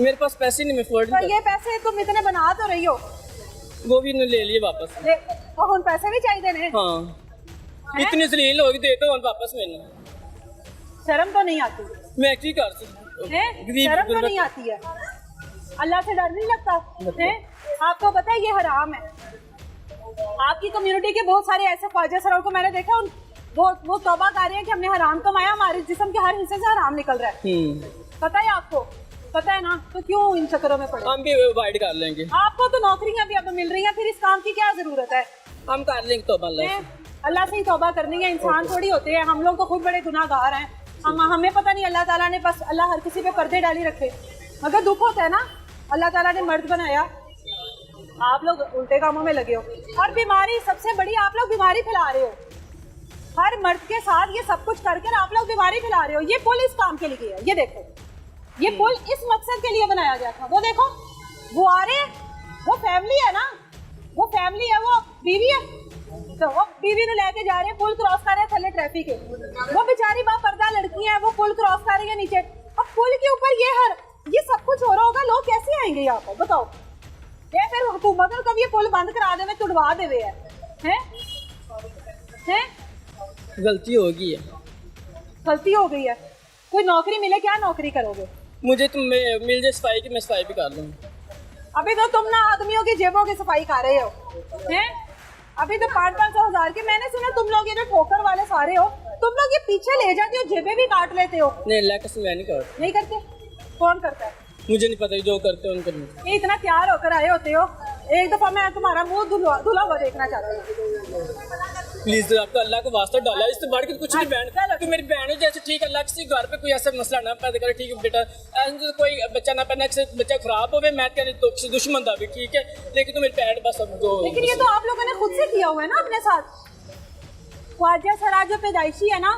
मेरे पास पैसे नहीं मैं अफोर्ड तो ये पैसे तुम इतने बना तो रही हो वो भी इन्होंने ले लिए वापस और हुन पैसे भी चाहिए ने हाँ इतनी जलील होगी दे दो वापस मैंने शर्म तो नहीं आती मैं की कर सकती है शर्म तो नहीं आती है अल्लाह से डर नहीं लगता है आपको पता है ये हराम है आपकी कम्युनिटी के बहुत सारे ऐसे ख्वाजा सरों को मैंने देखा वो तौबा कर रहे हैं कि हमने हराम कमाया हमारे जिस्म के हर हिस्से से हराम निकल रहा है पता है आपको पता है ना तो क्यों इन चक्करों में पड़े हम भी अवॉइड कर लेंगे आपको तो नौकरियां भी अब मिल रही हैं फिर इस काम की क्या जरूरत है हम कर लेंगे तौबा अल्लाह से ही तौबा करनी है इंसान थोड़ी होते हैं हम लोग तो खुद बड़े गुनाहगार हैं हमें पता नहीं अल्लाह ताला ने बस अल्लाह हर किसी पे पर्दे डाली रखे मगर दुख होता है ना अल्लाह ताला ने मर्द बनाया आप लोग उल्टे कामों में लगे हो और बीमारी सबसे बड़ी आप लोग बीमारी फैला रहे हो हर मर्द के साथ ये सब कुछ करके आप लोग बीमारी फैला रहे हो ये पुल इस काम के लिए है ये देखो ये पुल इस मकसद के लिए बनाया गया था वो देखो वो आ रहे वो फैमिली है ना वो फैमिली है वो बीवी है तो वो बीवी नु लेके जा रहे हैं पुल क्रॉस कर रहे हैं थल्ले ट्रैफिक है वो बेचारी बा पर्दा लड़की है वो पुल क्रॉस कर रही है नीचे अब पुल के ऊपर ये सब कुछ हो रहा होगा लोग कैसे आएंगे यहाँ पर बताओ ये फिर हुकूमत ने कभी ये पुल बंद करा दे तुड़वा देवे हैं गलती होगी है गलती हो गई है कोई नौकरी मिले क्या नौकरी करोगे मुझे तुम मिल जाए सफाई की मैं सफाई भी कर लूँगी अभी तो तुम ना आदमियों की जेबों की सफाई कर रहे हो हैं अभी तो 500-500 हजार के मैंने सुना तुम लोग ये जो ठोकर वाले सारे हो तुम लोग ये पीछे ले जाते हो जेबें भी काट लेते हो नहीं अल्लाह कसम मैं नहीं करता नहीं करते कौन करता है मुझे नहीं पता जो करते हैं उनको ये इतना तैयार होकर आए होते हो एक दफा मैं तुम्हारा मुंह धुला हुआ देखना चाहती हूँ प्लीज आपको अल्लाह को वास्ता डाला इससे बढ़ के कुछ नहीं बहन तो मेरी बहन है जैसे ठीक है अल्लाह किसी घर पे कोई ऐसा मसला ना पैदा करे ठीक है बेटा ऐसे कोई बच्चा ना पैदा किसी बच्चा खराब हो मैं कहने तो किसी दुश्मन दा भी ठीक है लेकिन तो मेरी बहन बस अब जो लेकिन ये तो आप लोगों ने खुद से किया हुआ है ना अपने साथ ख्वाजा सरा जो पैदाइशी है ना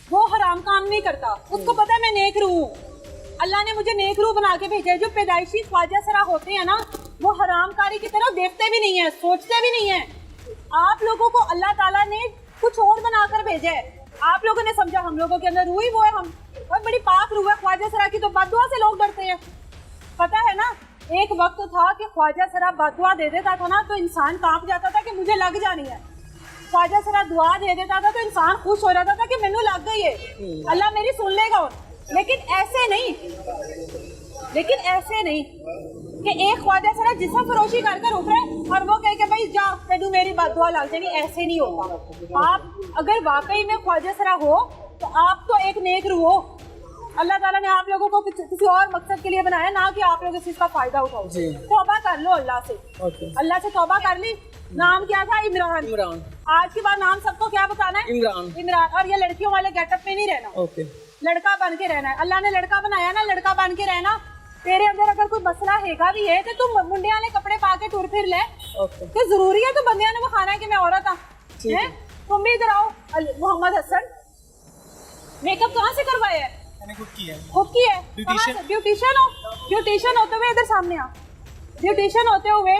वो हराम काम नहीं करता उसको पता है मैं नेक रूह हूँ अल्लाह ने मुझे नेक रूह बना के भेजा है जो पैदाइशी ख्वाजा सरा होते हैं ना वो हरामकारी की तरफ देखते भी नहीं है सोचते भी नहीं है आप लोगों को अल्लाह ताला ने कुछ और बनाकर भेजा है आप लोगों ने समझा हम लोगों के अंदर रूह ही वो है हम बहुत बड़ी पाक रूह है ख्वाजा सरा की तो बददुआ से लोग डरते हैं पता है ना एक वक्त था कि ख्वाजा सरा बददुआ दे देता था ना तो इंसान कांप जाता था कि मुझे लग जानी है ख्वाजा सरा दुआ दे देता था तो इंसान खुश हो जाता था कि मैनू लग गई है अल्लाह मेरी सुन लेगा लेकिन ऐसे नहीं लेकिन ऐसे नहीं कि एक ख्वाजा सरा जिस्म फरोशी कर उतरे और वो कहे कि भाई जा तेनू मेरी बददुआ लग जाएगी, ऐसे नहीं होता। आप अगर वाकई में ख्वाजा सरा हो तो आप तो एक नेक रूह हो। अल्लाह ताला ने आप लोगों को किसी और मकसद के लिए बनाया, ना कि आप लोग इस चीज का फायदा उठाओ। तौबा कर लो अल्लाह से, अल्लाह से तौबा कर ली। नाम क्या था? इमरान। आज के बाद नाम सबको क्या बताना है? इमरान। और ये लड़कियों वाले गेटअप में नहीं रहना, लड़का बन के रहना है। अल्लाह ने लड़का बनाया ना, लड़का बन के रहना। तेरे अंदर अगर कोई मसला हैगा भी है तो तू मुंडे वाले कपड़े पा के टुर फिर ले। तो जरूरी है तो बंदियां ने खाना है कि मैं औरत हाँ। तुम भी इधर आओ। मोहम्मद हसन, मेकअप कहाँ से करवाया है? मैंने खुद किया है। खुद की है? ब्यूटिशियन हो? ब्यूटिशियन होते हुए इधर सामने आ। ब्यूटिशियन होते हुए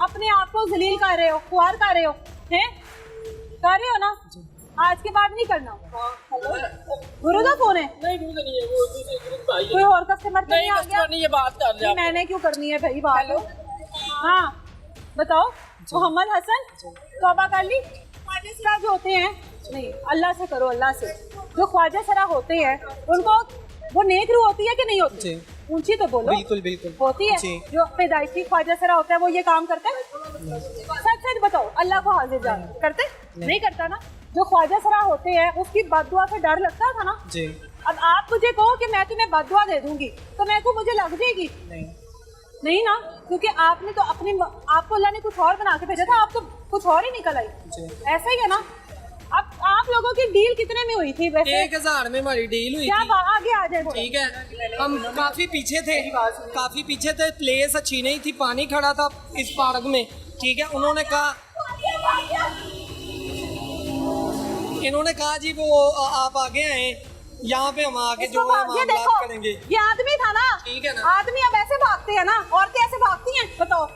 अपने आप को जलील कर रहे हो, खुआर कर रहे हो, हैं? कर रहे हो ना? आज के बाद नहीं करना। गुरु का फोन है? नहीं गुरु नहीं है, वो दूसरे भाई है। कोई और कस्टमर तो नहीं आ गया? नहीं, ये बात कर ले। मैंने क्यों करनी है भाई बात? हाँ बताओ। मोहम्मद हसन, तौबा कर ली? ख्वाजा सरा जो होते हैं, नहीं अल्लाह से करो, अल्लाह से। जो ख्वाजा सरा होते हैं उनको वो नेक रूह होती है कि नहीं होती? ऊंची तो बोलो। बिल्कुल बिल्कुल होती है। जो पैदाइशी ख्वाजा सरा होता है वो ये काम करते हैं? सच सच बताओ, अल्लाह को हाजिर जान करते? नहीं करता ना। जो ख्वाजा सरा होते हैं उसकी बददुआ से डर लगता था ना जी। अब आप मुझे कहो कि मैं तुम्हें बददुआ दे दूंगी तो मेरे को मुझे लग जाएगी? नहीं ना, क्योंकि आपने तो आपको अल्लाह ने कुछ और बना के भेजा था, आप तो कुछ और ही निकल आई। ऐसा ही है ना। अब आप लोगों की डील कितने में हुई थी वैसे? 1000 में हमारी डील हुई क्या थी। आगे आ जाए ठीक है, हम काफी पीछे थे, प्लेस अच्छी नहीं थी, पानी खड़ा था इस पार्क में। ठीक है, इन्होंने कहा जी वो आप आगे आए, यहाँ पे हम आगे जो है मामला करेंगे। ये आदमी था ना? ठीक है ना। आदमी अब ऐसे भागते हैं ना, औरतें ऐसे भागती हैं? बताओ।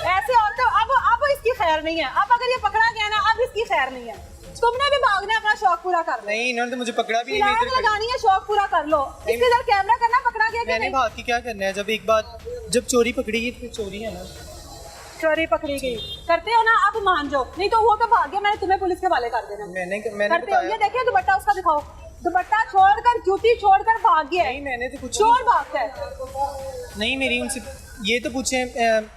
ऐसे औरतें अब इसकी खैर नहीं है। अब अगर ये पकड़ा गया ना, अब इसकी खैर नहीं है। तुमने भी भागना है, अपना शौक पूरा कर लो। नहीं, इन्होंने तो मुझे पकड़ा भी नहीं। लगानी है, शौक पूरा कर लो। इसके इधर कैमरा करना, पकड़ा गया कि मैंने नहीं? भाग के क्या करना है? जब एक बात जब चोरी पकड़ी गई फिर चोरी है ना। चोरी पकड़ी गई करते हो ना, अब मान जाओ। नहीं तो वो तो भाग गया, मैंने तुम्हें पुलिस के वाले कर देना। मैंने करते हो? ये देखिए दुपट्टा उसका दिखाओ। दुपट्टा छोड़कर, जूती छोड़कर भाग गया है। नहीं, मैंने तो कुछ चोर भागता है। नहीं, मेरी उनसे ये तो पूछे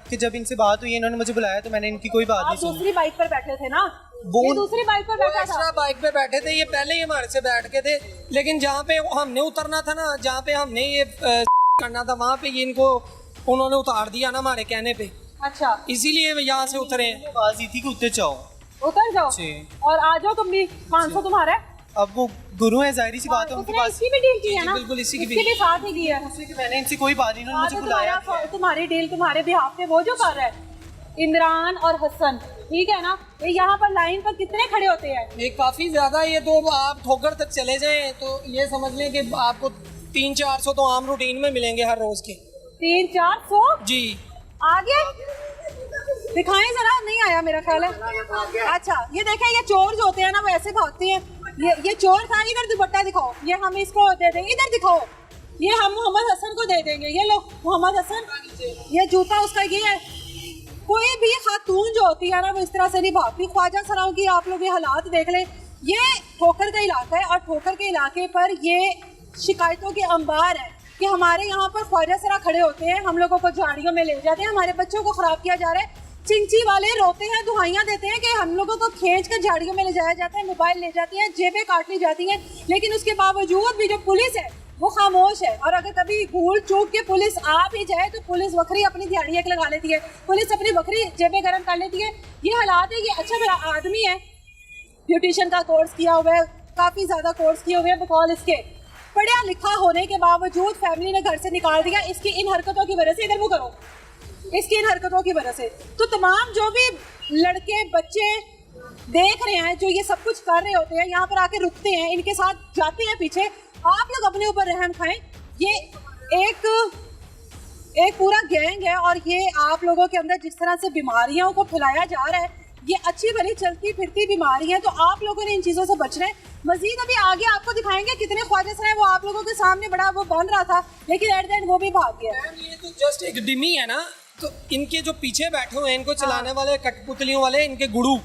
कि जब इनसे बात हुई, इन्होंने मुझे बुलाया तो मैंने इनकी कोई बात आप नहीं सुनी। दूसरी बाइक पर बैठे थे ना? वो ये दूसरी बाइक पर बैठा था। एक्स्ट्रा बाइक पे बैठे थे, ये पहले ही हमारे से बैठ के थे। लेकिन जहाँ पे हमने उतरना था ना, जहाँ पे हमने ये करना था, वहाँ पे ये इनको उन्होंने उतार दिया ना हमारे कहने पे। अच्छा, इसीलिए यहाँ से उतरे हैं। आवाज थी कि उतर जाओ, उतर जाओ जी। और आ जाओ तुम भी। 500 तुम्हारा है। अब वो गुरु है, जाहिर सी बात है उनके उसने पास। इसकी भी डील की है ना? बिल्कुल, इसी की इसकी भी साथ ही की है। मैंने इनसे कोई बात नहीं, इन्होंने मुझे बुलाया। तुम्हारी डील तुम्हारे बिहाफ पे वो जो कर रहा है इमरान और हसन, ठीक है ना? ये यहाँ पर लाइन पर कितने खड़े होते हैं? ये काफी ज्यादा। ये तो आप ठोकर तक चले जाएं तो ये समझ लें कि आपको 300-400 तो आम रूटीन में मिलेंगे हर रोज के। 300-400 जी। आगे दिखाएं जरा। नहीं आया मेरा ख्याल है। अच्छा, ये देखें, ये चोर जो होते हैं ना वो ऐसे भागते हैं। ये चोर था। इधर दुपट्टा दिखाओ, ये हम इसको दे देंगे। इधर दिखाओ, ये हम मोहम्मद हसन को दे देंगे। ये लो मोहम्मद हसन, ये जूता उसका ये है। कोई भी खातून जो होती है ना वो इस तरह से नहीं भागती। ख्वाजा सराओं की आप लोग ये हालात देख लें। ये ठोकर का इलाका है और ठोकर के इलाके पर ये शिकायतों के अंबार है कि हमारे यहाँ पर ख्वाजा सरा खड़े होते हैं, हम लोगों को झाड़ियों में ले जाते हैं, हमारे बच्चों को खराब किया जा रहा है। चिंची वाले रोते हैं, दुहाइयाँ देते हैं कि हम लोगों को खींच कर झाड़ियों में ले जाया जाता है, मोबाइल ले जाती है, जेबें काट ली जाती हैं। लेकिन उसके बावजूद भी जो पुलिस है वो खामोश है। और अगर कभी भूल चूक के पुलिस आ भी जाए तो पुलिस वक्री अपनी दिहाड़ी एक लगा लेती है, पुलिस अपनी वक्री जेबें गर्म कर लेती है। ये हालात है। ये अच्छा मेरा आदमी है, ब्यूटिशियन का कोर्स किया हुआ है, काफ़ी ज़्यादा कोर्स किए हुए हैं, बकौल इसके पढ़ा लिखा होने के बावजूद फैमिली ने घर से निकाल दिया इसकी इन हरकतों की वजह से। इधर वो करो, इसकी इन हरकतों की वजह से। तो तमाम जो भी लड़के बच्चे देख रहे हैं जो ये सब कुछ कर रहे होते हैं, यहाँ पर आके रुकते हैं, इनके साथ जाते हैं पीछे, आप लोग अपने ऊपर रहम खाएं। ये एक पूरा गैंग है और ये आप लोगों के अंदर जिस तरह से बीमारियों को फैलाया जा रहा है, ये अच्छी भली चलती फिरती बीमारी है। तो आप लोगों ने इन चीज़ों से बचना है। मजीद अभी आगे आपको दिखाएंगे कितने ख्वाजा सराय वो आप लोगों के सामने बड़ा वो बन रहा था, लेकिन एट द एंड वो भी भाग गया। ये तो जस्ट एक डिमी है ना। तो इनके जो पीछे बैठे हुए हैं, इनको चलाने वाले कठपुतलियों वाले, इनके गुरु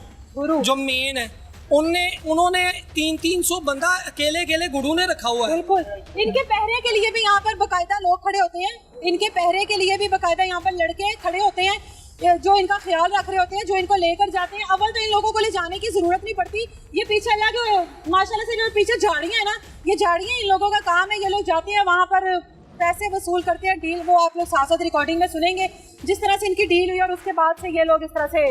जो मेन है, उन्होंने 300 बंदा अकेले गुडू ने रखा हुआ है। बिल्कुल, इनके पहरे के लिए भी यहाँ पर बकायदा लोग खड़े होते हैं, इनके पहरे के लिए भी बकायदा यहाँ पर लड़के खड़े होते हैं जो इनका ख्याल रख रहे होते हैं, जो इनको लेकर जाते हैं। अव्वल तो इन लोगों को ले जाने की जरूरत नहीं पड़ती। ये पीछे अल्लाह के माशाल्लाह से जो पीछे झाड़ियाँ है ना, ये झाड़ियाँ इन लोगों का काम है। ये लोग जाते हैं वहाँ पर पैसे वसूल करते हैं, डील वो आप लोग साथ साथ रिकॉर्डिंग में सुनेंगे जिस तरह से इनकी डील हुई, और उसके बाद से ये लोग इस तरह से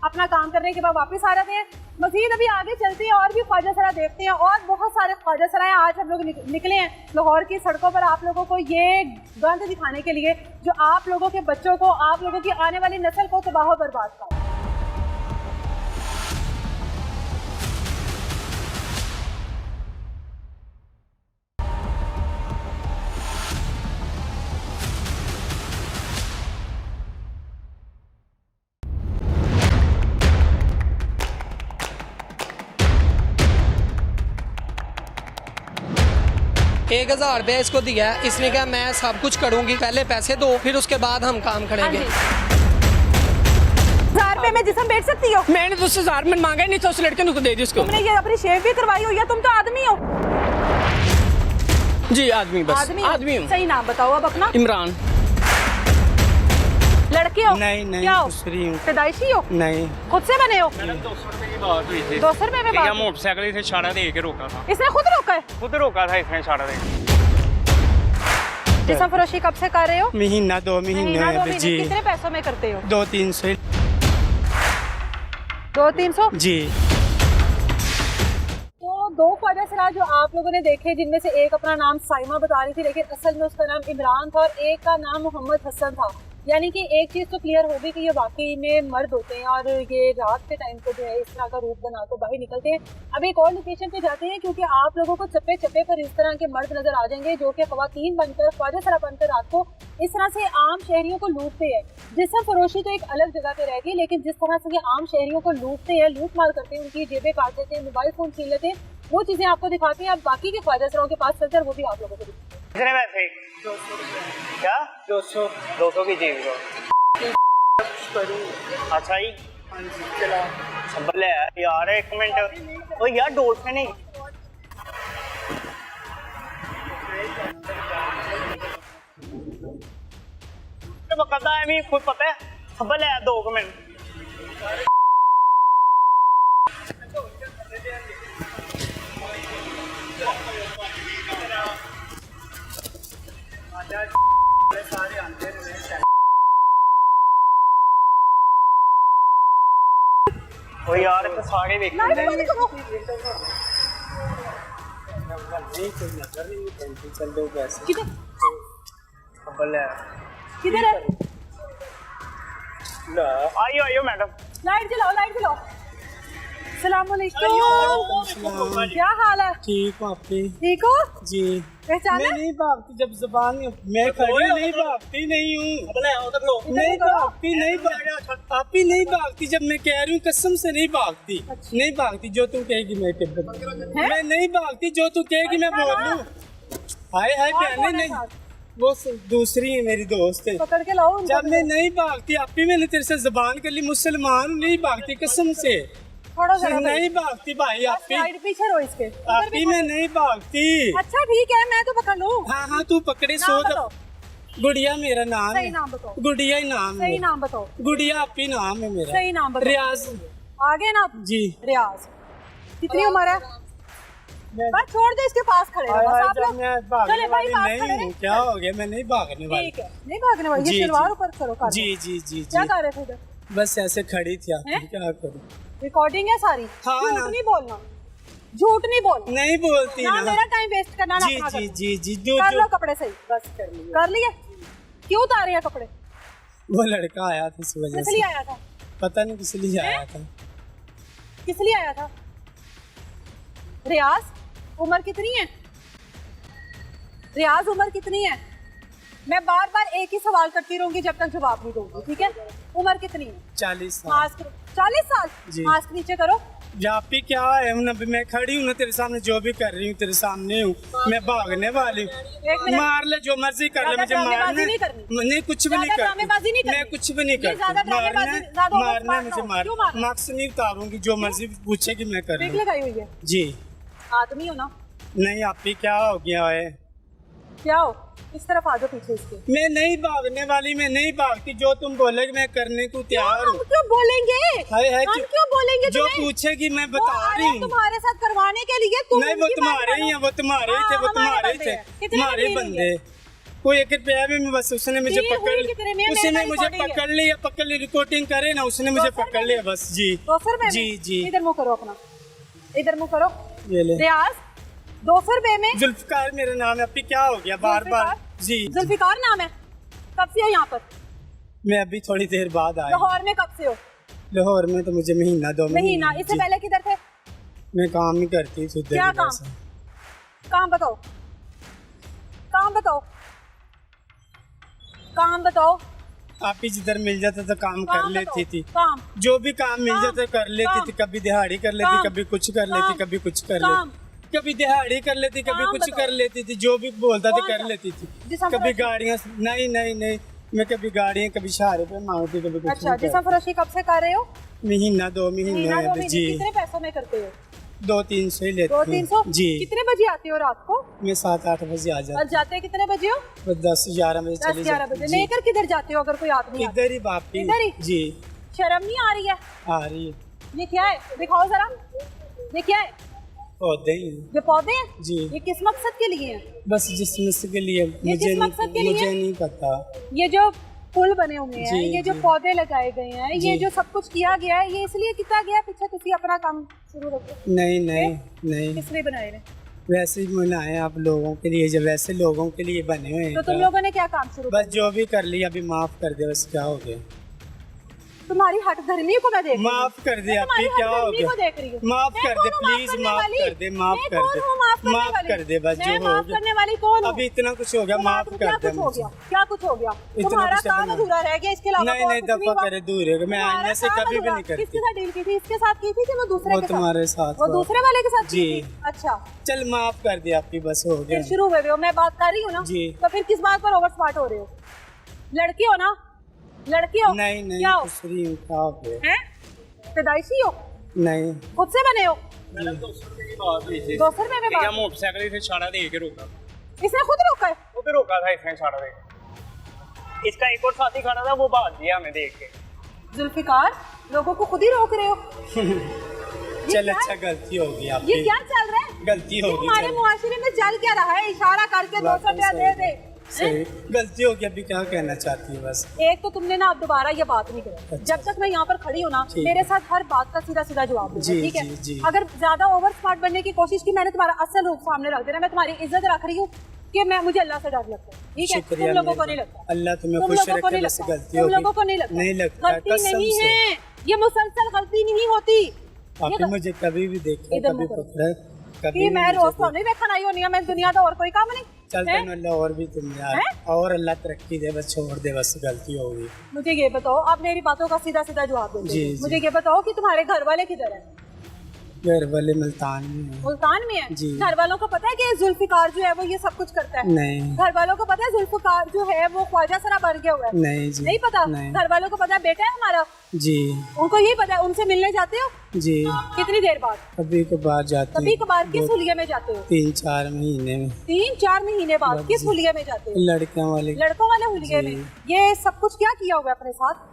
अपना काम करने के बाद वापस आ जाते हैं। मजीद अभी आगे चलते हैं और भी ख्वाजा सराय देखते हैं, और बहुत सारे ख्वाजा सराय आज हम लोग निकले हैं लाहौर की सड़कों पर आप लोगों को ये गंद दिखाने के लिए जो आप लोगों के बच्चों को, आप लोगों की आने वाली नस्ल को तबाह बर्बाद कर। ₹1000 इसको दिया है, इसने कहा मैं सब कुछ करूंगी, पहले पैसे दो फिर उसके बाद हम काम करेंगे। 1000 रुपए में जिस्म बेच सकती हो? मैंने तो 1000 में मांगा ही नहीं था, उस लड़के ने दे दी उसको। तुमने ये अपनी शेव भी करवाई हुई है, तुम तो आदमी हो। जी आदमी, बस आदमी हूँ। सही नाम बताओ अब अपना। इमरान। लड़के हो? नहीं क्या हो? दूसरी हूँ। पैदाइशी हो? नहीं, खुद से बने हो? मैडम 200 रुपए की बात हुई थी। 200 रुपए में बात? मोटरसाइकिल से इशारा दे के रोका था। इसने खुद रोका है? खुद रोका था इसने इशारा दे के। जिस्म फरोशी कब से कर रहे हो? महीना 2 महीने जी। कितने पैसों में करते हो? 200-300 200-300 जी। तो 2 ख्वाजा सराय जो आप लोगों ने देखे, जिनमें से एक अपना नाम साइमा बता रही थी लेकिन असल में उसका नाम इमरान था, और एक का नाम मोहम्मद हसन था। यानी कि एक चीज़ तो क्लियर होगी कि ये वाकई में मर्द होते हैं और ये रात के टाइम को जो है इस तरह का रूप बना कर बाहर निकलते हैं। अब एक और लोकेशन पे जाते हैं क्योंकि आप लोगों को चप्पे चप्पे पर इस तरह के मर्द नजर आ जाएंगे जो कि ख्वातीन बनकर, ख्वाजा सराय बनकर रात को इस तरह से आम शहरियों को लूटते हैं। जिस्म फरोशी तो एक अलग जगह पे रहेगी, लेकिन जिस तरह से ये आम शहरियों को लूटते हैं, लूट मार करते हैं, उनकी जेबें काट देते हैं, मोबाइल फोन छीन लेते हैं, वो चीज़ें आपको दिखाते हैं। अब बाकी के ख्वाजा सरायों के पास चलते हैं, वो भी आप लोगों को दिखाते हैं। कितने पैसे? 200 क्या? 200 की चीज को। अच्छा जी, संभल है यार, एक मिनट। ओ यार डॉल्फिन है। तो पता है, मैं खुद पता है, संभल है 2 मिनट। ओ यार तो सारे देख लाइट बंद करो। किधर संभल है। किधर है? आइयो आइयो मैडम। लाइट जलाओ, लाइट जलाओ। सलामुअलैकुम। क्या हाल है? ठीक हो आपकी? ठीक हो जी। पहचाना? मैं नहीं भागती जब जुबान मैं खड़ी नहीं भागती नहीं हूँ, नहीं भागती, नहीं आप ही नहीं भागती जब मैं कह रही हूँ, कसम से नहीं भागती। नहीं भागती, जो तू कहेगी मैं नहीं भागती, जो तू कहेगी मैं बोल लूँ। हाय हाय बहने नहीं, वो दूसरी है मेरी दोस्त है, पकड़ के लाओ। जब मैं नहीं भागती आप ही मैंने तेरे से जुबान कर ली, मुसलमान नहीं भागती कसम से, थोड़ा सा नहीं भागती भाई आप ही, साइड पीछे रहो इसके। आप ही मैं नहीं भागती। अच्छा ठीक है, मैं तो पकड़ लूँ। हाँ हाँ तू पकड़े सो बताओ। गुड़िया मेरा नाम सही है। नाम बताओ। गुड़िया ही नाम सही है। नाम बताओ। गुड़िया आप ही नाम है मेरा। सही नाम बताओ। रियाज। आगे ना जी। रियाज। कितनी उम्र है? बस छोड़ दे, इसके पास खड़े रहो बस आप लोग। चले भाई, पास खड़े रहे। क्या हो गया, मैं नहीं भागने वाली। ठीक है, नहीं भागने वाली। ये जी, सलवार जी। ऊपर करो। कर जी जी जी क्या जी, कर रहे थे उधर? बस ऐसे खड़ी थी आप, हैं? क्या करूं। रिकॉर्डिंग है सारी। हाँ झूठ ना। नहीं बोलना, झूठ नहीं बोलना। नहीं बोलती ना ना। मेरा टाइम वेस्ट करना ना जी अपना जी करना। जी जी, जो कर लो जो कपड़े सही। बस कर लिए। क्यों उतारे हैं कपड़े? वो लड़का आया था इस वजह किस से। लिए आया था? पता नहीं किस लिए आया था। किस लिए आया था? रियाज उम्र कितनी है? रियाज उम्र कितनी है? मैं बार बार एक ही सवाल करती रहूंगी जब तक जवाब नहीं दूंगी, ठीक है? उम्र कितनी है? 40 साल। मास्क 40 साल। जी। मास्क नीचे करो। यहाँ पे क्या है ना, मैं खड़ी हूँ ना तेरे सामने, जो भी कर रही हूँ तेरे सामने हूँ, मैं भागने वाली हूँ। एक मिनट। मार ले जो मर्जी कर ले, ज्यादा मुझे ड्रामेबाजी मारना नहीं करनी। नहीं, कुछ भी नहीं ज्यादा ड्रामेबाजी नहीं करती करनी। मैं, कुछ भी नहीं ये ज्यादा करती। ड्रामेबाजी, ज्यादा मारना ओवर मुझे स्मार्ट मार, क्यों मारना? मार्क्स नहीं उतारूंगी, जो मर्जी पूछे कि मैं कर ब्रेक लूँ। लगाई हुई है। जी आदमी हो ना? नहीं आप ही क्या हो गया है? क्या हो? इस तरफ आ जाओ पीछे इसके। मैं नहीं भागने वाली, मैं नहीं भागती, जो तुम बोलोगे मैं करने को तैयार हम हूँ। क्यों बोलेंगे? है हम क्यों बोलेंगे जो तुम्हें? पूछेगी मैं वो बता आ रही रहे हूँ। तुम्हारे साथ करवाने के लिए। तुम नहीं वो उनकी बात तुम्हारे ही करो। हैं, वो तुम्हारे ही थे, वो हाँ, तुम्हारे ही हमारे थे, बंदे हैं। कितने तुम्हारे बंदे बंदे। हैं? कोई 1 रुपया में बस उसने मुझे दी हुई कितने में? उसने मेरे मुझे recording है। पकड़ ली रिकॉर्डिंग करे ना, उसने मुझे 200 रुपए पकड़ लिया बस। जी 200 रुपए में? जी जी इधर मुंह करो अपना, इधर मुंह करो। ये ले। रियाज 200 रुपए में? जुल्फकार मेरा नाम है। अभी क्या हो गया बार बार? जी जुल्फिकार नाम है। कब से हो यहाँ पर? मैं अभी थोड़ी देर बाद आया। लाहौर में कब से हो? लाहौर में तो मुझे महीना 2 महीना। इससे जी। पहले किधर थे? मैं काम ही करती थी। क्या काम? काम बताओ, काम बताओ, काम बताओ। आप ही जिधर मिल जाता तो काम कर काम लेती बताओ। थी। काम जो भी काम मिल काम, जाता कर लेती काम, थी। कभी दिहाड़ी कर लेती, काम, कभी कुछ कर लेती, काम, कभी कुछ कर काम, लेती, कभी दिहाड़ी कर लेती, कभी काम कुछ बताओ। कर लेती थी। जो भी बोलता था कौन कर सा? लेती थी। जिसम कभी फरोशी? गाड़ियाँ नहीं नहीं नहीं, मैं कभी गाड़ियाँ कभी सहारे पे मांगती, कभी कुछ अच्छा, नहीं जिसम फरोशी कब से कर रहे हो? करती। महीना 2 महीने महीना 2 है महीने। जी। कितने पैसों में करते हो? 200-300 ही लेती 200-300? हूँ जी। कितने बजे आते हो रात को? मैं 7-8 बजे आ और जाती जाते कितने बजे हो? हूँ। 10-11 बजे चली 10-11 बजे। जाती हूँ। लेकर किधर जाते हो अगर कोई आदमी आता है? इधर ही बापी। इधर ही? जी शर्म नहीं आ रही है? आ रही है। ये क्या है? दिखाओ जरा। ये क्या है? पौधे ही हैं। ये पौधे हैं? जी। ये किस मकसद के लिए हैं? बस जिस के लिए किस मकसद के लिए? मुझे नहीं पता। ये जो पुल बने हुए हैं, जी, ये जो जी। पौधे लगाए गए हैं, ये जी। जो सब कुछ किया गया है, ये इसलिए किया गया है? पीछे तुसी अपना काम शुरू रखो। नहीं नहीं नहीं, किसने बनाए हैं? वैसे ही बनाए आप लोगों के लिए, जब वैसे लोगों के लिए बने हुए हैं। तो तुम लोगों ने क्या काम शुरू बस जो भी कर लिया अभी माफ कर दे, बस क्या हो गया? तुम्हारी हट धर्मी को मैं देख रही हूँ। माफ कर दे मैं आप तुम्हारी ही, क्या हो हठधर्मी को गया? देख रही हूँ। माफ मैं कर दे कौन हूँ प्लीज, करने माफ वाली? कर दे, माफ मैं कर कौन दे, हूँ माफ करने माफ वाली? कर दे, बस मैं जो हो माफ गया। करने वाली कौन हूँ? अभी इतना कुछ हो गया, माफ क्या कर दे कुछ हो मुझे। गया? क्या कुछ हो गया? इतना तुम्हारा कुछ काम नहीं। अधूरा रह गया, इसके अलावा नहीं और नहीं, कुछ नहीं दफा हुआ? करे दूर है, मैं तुम्हारा आईने से काम कभी भी अधूरा। नहीं करती। किसके साथ डील की थी? इसके साथ की थी कि वो दूसरे वो के साथ? तुम्हारे साथ वो हुआ। दूसरे वाले के साथ की जी। थी? अच्छा, चल माफ कर दे आपकी, बस हो गया। फिर शुरू हुए हो, मैं बात कर रही हूँ ना? जी। तो फिर किस बात पर ओवर स्मार्ट हो रहे हो? लड़की हो ना? लड़की हो? नहीं नहीं, क्या हो? कुछ नहीं हो, क्या हो गया? हैं? पैदाइशी हो? नहीं खुद से बने हो? 200 रुपए में या बात? मोटरसाइकिल से छाड़ा दे के रोका, इसने खुद रोका है? वो भी रोका था इसने छाड़ा दे। इसका एक और साथी खड़ा था, वो भाग गया हमें देख के। जुल्फिकार, लोगों को खुद ही रोक रहे हो। ये चल क्या अच्छा, है? गलती होगी ये आपकी, क्या चल रहा है? गलती ये होगी। हमारे चल मुआशरे में चल क्या रहा है? इशारा करके 200 रुपया दे दे। सही, गलती होगी। अभी क्या कहना चाहती है? बस एक तो तुमने ना अब दोबारा ये बात नहीं करी। अच्छा। जब तक मैं यहाँ पर खड़ी हूँ ना, ठीक मेरे है। साथ हर बात का सीधा सीधा जवाब देना, जी, ठीक है? जी, जी। अगर ज्यादा ओवर स्मार्ट बनने की कोशिश की, मैंने तुम्हारा असल रूप सामने रख देना। मैं तुम्हारी इज्जत रख रही हूँ कि मैं मुझे अल्लाह से डर लगता है, ठीक है? शुक्रिया, तुम लोगों को मेरे नहीं लगता। अल्लाह तुम्हें तुम खुश लोगों को रखे, नहीं बस लगता। गलती तुम होगी। लोगों को नहीं लगता। नहीं लगता, गलती कसम नहीं से। है, ये मुसलसल गलती नहीं होती। आपने मुझे कभी भी देखा, इधर कभी मुँह करो। पकड़ा, कभी कि भी मैं मुझे रोज तो देखा। नहीं देखा नहीं होनी है, मैं दुनिया का और कोई काम नहीं। चल हैं? तेन अल्लाह और भी तुम यार, हैं? और अल्लाह तरक्की दे, बस छोड़ दे, बस गलती होगी। मुझे ये बताओ, आप मेरी बातों का सीधा सीधा जवाब दो। जी, जी। मुझे ये बताओ कि तुम्हारे घर वाले किधर है? घर वाले मुल्तान में है। मुल्तान में है? जी। घर वालों को पता है कि जुल्फिकार जो है वो ये सब कुछ करता है? नहीं घर वालों को पता है जुल्फिकार जो है वो ख्वाजा सरा बन गया हुआ है? नहीं जी, नहीं पता? नहीं। घर वालों को पता है बेटा है हमारा? जी उनको यही पता है? उनसे मिलने जाते हो? जी, कितनी देर बाद? कभी कभार जाते कभी हैं, कभार किस हुलिये में जाते हो? 3-4 महीने में। 3-4 महीने बाद जी। किस हुलिये में जाते हो? लड़कियों वाले, लड़कों वाले हुलिये जी। में। ये सब कुछ क्या किया हुआ है अपने साथ?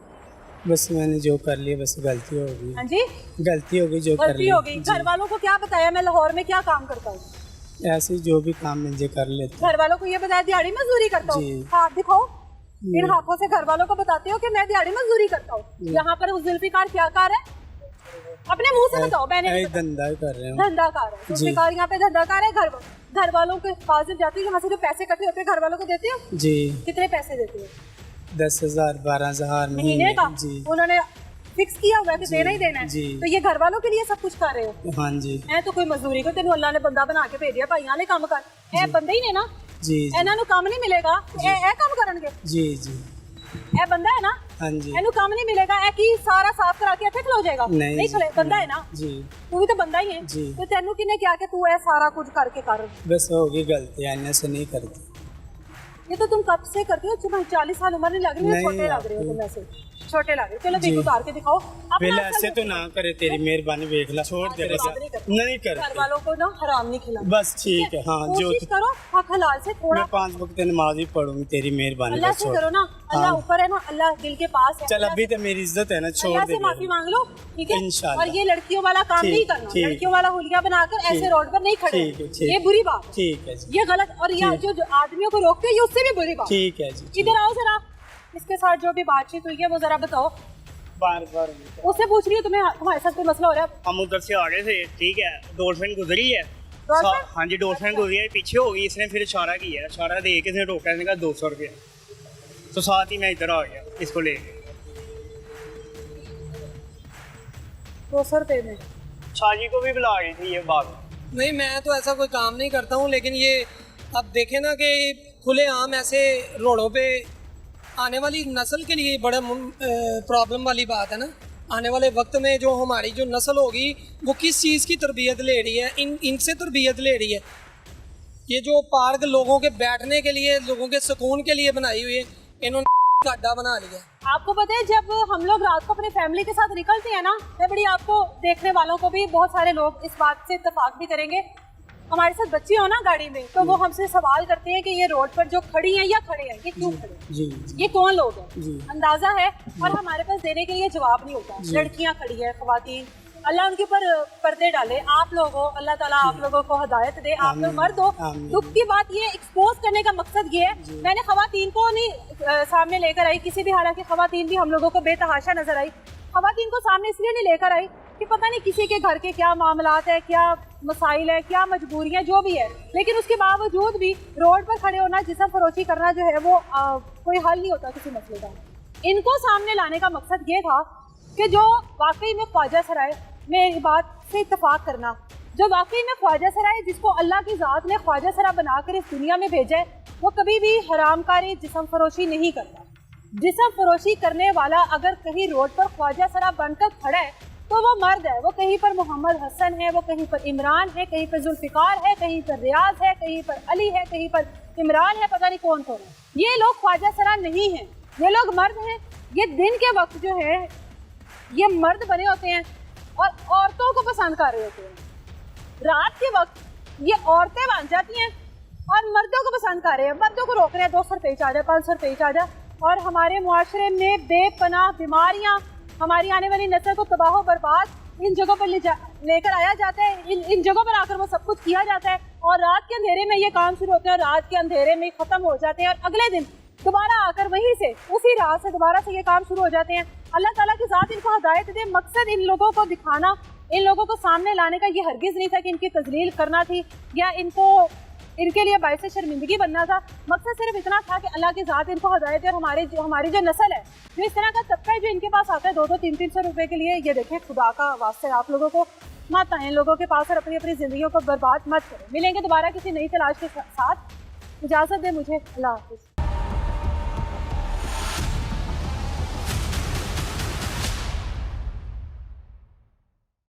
बस मैंने जो कर लिया, बस गलती होगी, हाँ जी, गलती होगी जो कर गलती लिया। हो गई। घर वालों को क्या बताया मैं लाहौर में क्या काम करता हूँ? ऐसे ही जो भी काम मुझे कर लेते। घर वालों को ये बताया दिहाड़ी मजदूरी करता हूँ? जी। हाथ दिखाओ, इन हाथों से घर वालों को बताते हो कि मैं दिहाड़ी मजदूरी करता हूँ। यहाँ पर उस जुल्फिकार क्या कार है? अपने मुंह से बताओ, मैंने नहीं बताया। धंधा कर रहे हो। धंधाकार है जुल्फिकार, यहाँ पे धंधाकार है। घर वालों के पास जब जाती हो, यहाँ से जो पैसे इकट्ठे होते हैं घर वालों को देते हो? जी, कितने पैसे देते हो? 10,000 12,000 महीने का? जी उन्होंने फिक्स किया हुआ है कि देना ही देना है? जी। तो ये घर वालों के लिए सब कुछ कर रहे हो? हाँ जी है तो कोई मजदूरी को तेन अल्लाह ने बंदा बना के भेजिया, भाई वाले काम कर। ए बंदे ही ने ना, जी ਇਹਨਾਂ ਨੂੰ ਕੰਮ ਨਹੀਂ ਮਿਲੇਗਾ ਤੇ ਇਹ ਕੰਮ ਕਰਨਗੇ। जी जी ਇਹ ਬੰਦਾ ਹੈ ਨਾ, हाँ जी ਇਹਨੂੰ ਕੰਮ ਨਹੀਂ ਮਿਲੇਗਾ, ਇਹ ਕੀ ਸਾਰਾ ਸਾਫ਼ ਕਰਾ ਕੇ ਇੱਥੇ ਖਲੋ ਜਾਏਗਾ? नहीं ਖਲੇ, ਬੰਦਾ ਹੈ ਨਾ, जी, ਤੂੰ ਵੀ ਤਾਂ ਬੰਦਾ ਹੀ ਹੈ। जी। ਤੇ ਤੈਨੂੰ ਕਿਹਨੇ ਕਿਹਾ ਕਿ ਤੂੰ ਇਹ ਸਾਰਾ ਕੁਝ ਕਰਕੇ ਕਰ? बस होगी गलती, आने से नहीं करती। ये तो तुम कब से करते हो? तुम्हें 40 साल उम्र नहीं लग रही है, नहीं, छोटे लग रहे हो आपको- तुम ऐसे। छोटे ला रहे हो। चलो जी। देखो उतार के दिखाओ अपना पहले असल ऐसे तो ना करे, तेरी मेहरबानी देख ला, छोड़ दे बस। नहीं घर करते वालों को ना हराम नहीं खिलाना। बस ठीक है। हाँ जो कोशिश करो हक हलाल से थोड़ा, मैं 5 वक्त नमाज भी पढ़ूंगी, तेरी मेहरबानी अल्लाह बस से छोड़। करो ना, अल्लाह हाँ। ऊपर है ना, अल्लाह दिल के पास है। चल अल्लाह अभी से- तो मेरी इज्जत है ना, छोड़ अल्लाह दे से माफी मांग लो, ठीक है। इंशाल्लाह। और ये लड़कियों वाला काम ठीक, नहीं करना, ठीक। लड़कियों वाला हुलिया बनाकर ऐसे ठीक। रोड पर नहीं खड़े ठीक है, होना। ठीक। ये बुरी बात है, ठीक है जी, ये गलत। और ये ठीक। जो आदमियों को रोकते हैं ये उससे भी बुरी बात। ठीक है जी। इधर आओ जरा, इसके साथ जो भी बातचीत हुई है वो जरा बताओ। बार बार उससे पूछ रही हूँ तुम्हें तुम्हारे साथ कोई मसला हो रहा है? हम उधर से आ रहे थे, ठीक है, डॉल्फिन गुजरी है। डॉल्फिन? हाँ जी, डॉल्फिन गुजरी है, पीछे हो गई, इसने फिर इशारा किया, इशारा दे के इसने रोका, इसने कहा 200 रुपया। तो साथ ही मैं इधर आ गया इसको लेके। 200 रुपए में शाजी को भी बुला रही थी ये बात। नहीं, मैं तो ऐसा कोई काम नहीं करता हूँ, लेकिन ये अब देखें ना कि खुलेआम ऐसे रोडों पे आने वाली नस्ल के लिए बड़ा प्रॉब्लम वाली बात है ना। आने वाले वक्त में जो हमारी जो नस्ल होगी वो किस चीज़ की तरबियत ले रही है, इनसे तरबियत ले रही है। ये जो पार्क लोगों के बैठने के लिए, लोगों के सुकून के लिए बनाई हुई है, इन्होंने गड्ढा बना लिया। आपको पता है जब हम लोग रात को अपनी फैमिली के साथ निकलते हैं ना, मैं बड़ी आपको देखने वालों को भी बहुत सारे लोग इस बात से इत्तेफाक भी करेंगे, हमारे साथ बच्चे हो ना गाड़ी में तो वो हमसे सवाल करते हैं कि ये रोड पर जो खड़ी हैं या खड़े हैं ये क्यों खड़े हैं, जी ये कौन लोग हैं, जी। अंदाजा है। और हमारे पास देने के लिए जवाब नहीं होता। लड़कियां खड़ी है, खवातीन, अल्लाह उनके ऊपर पर्दे डाले। आप लोग हो, अल्लाह ताला आप लोगों को हिदायत दे, आप लोग मर्द हो। आमीन। दुख की बात ये एक्सपोज करने का मकसद ये है, मैंने खवातीन को नहीं सामने लेकर आई किसी भी, हालांकि खवातीन भी हम लोगों को बेतहाशा नजर आई। खवातीन को सामने इसलिए नहीं लेकर आई कि पता नहीं किसी के घर के क्या मामलात है, क्या मसाइल है, क्या मजबूरियां जो भी है, लेकिन उसके बावजूद भी रोड पर खड़े होना, जिस्म फरोशी करना जो है वो कोई हल नहीं होता किसी मसले का। इनको सामने लाने का मकसद ये था कि जो वाकई में ख्वाजा सराय, मेरी बात से इत्तेफाक करना, जो वाकई में ख्वाजा सराय जिसको अल्लाह की ज़ात ने ख्वाजा सरा बनाकर इस दुनिया में भेजा है, वो कभी भी हरामकारी जिस्म फरोशी नहीं करता। जिस्म फरोशी करने वाला अगर कहीं रोड पर ख्वाजा सरा बनकर खड़ा है तो वो मर्द है, वो कहीं पर मोहम्मद हसन है, वो कहीं पर इमरान है, कहीं पर जुल्फिकार है, कहीं पर रियाज है, कहीं पर अली है, कहीं पर इमरान है, पता नहीं कौन कौन है। ये लोग ख्वाजा सरा नहीं हैं, ये लोग मर्द हैं। ये दिन के वक्त जो है ये मर्द बने होते हैं और औरतों को पसंद कर रहे होते हैं। रात के वक्त ये औरतें बन जाती हैं और मर्दों को पसंद कर रहे हैं, मर्दों को रोक रहे हैं 200 रुपये आ जाए, 500 रुपये आ जाए। और हमारे मुआशरे में बेपनाह बीमारियां, हमारी आने वाली नस्ल को तबाह बर्बाद इन जगहों पर लेकर आया जाता है, इन जगहों पर आकर वो सब कुछ किया जाता है और रात के अंधेरे में ये काम शुरू होते हैं और रात के अंधेरे में खत्म हो जाते हैं और अगले दिन दोबारा आकर वहीं से उसी रात से दोबारा से ये काम शुरू हो जाते हैं। अल्लाह ताला की ज़ात इनको हिदायत दे। मकसद इन लोगों को दिखाना, इन लोगों को सामने लाने का ये हरगिज़ नहीं था कि इनकी तजलील करना थी या इनको इनके लिए बायस शर्मिंदगी बनना था। मकसद सिर्फ इतना था कि अल्लाह की ज़ात इनको हिदायत दे और हमारी जो नस्ल है, जो इस तरह का तबका है जो इनके पास आता है 200-300 रुपए के लिए, ये देखें खुदा का वास्ते आप लोगों को मत आए लोगों के पास और अपनी अपनी ज़िंदगियों को बर्बाद मत करें। मिलेंगे दोबारा किसी नई तलाश के साथ। इजाज़त दे मुझे, अल्लाह हाफ़िज़।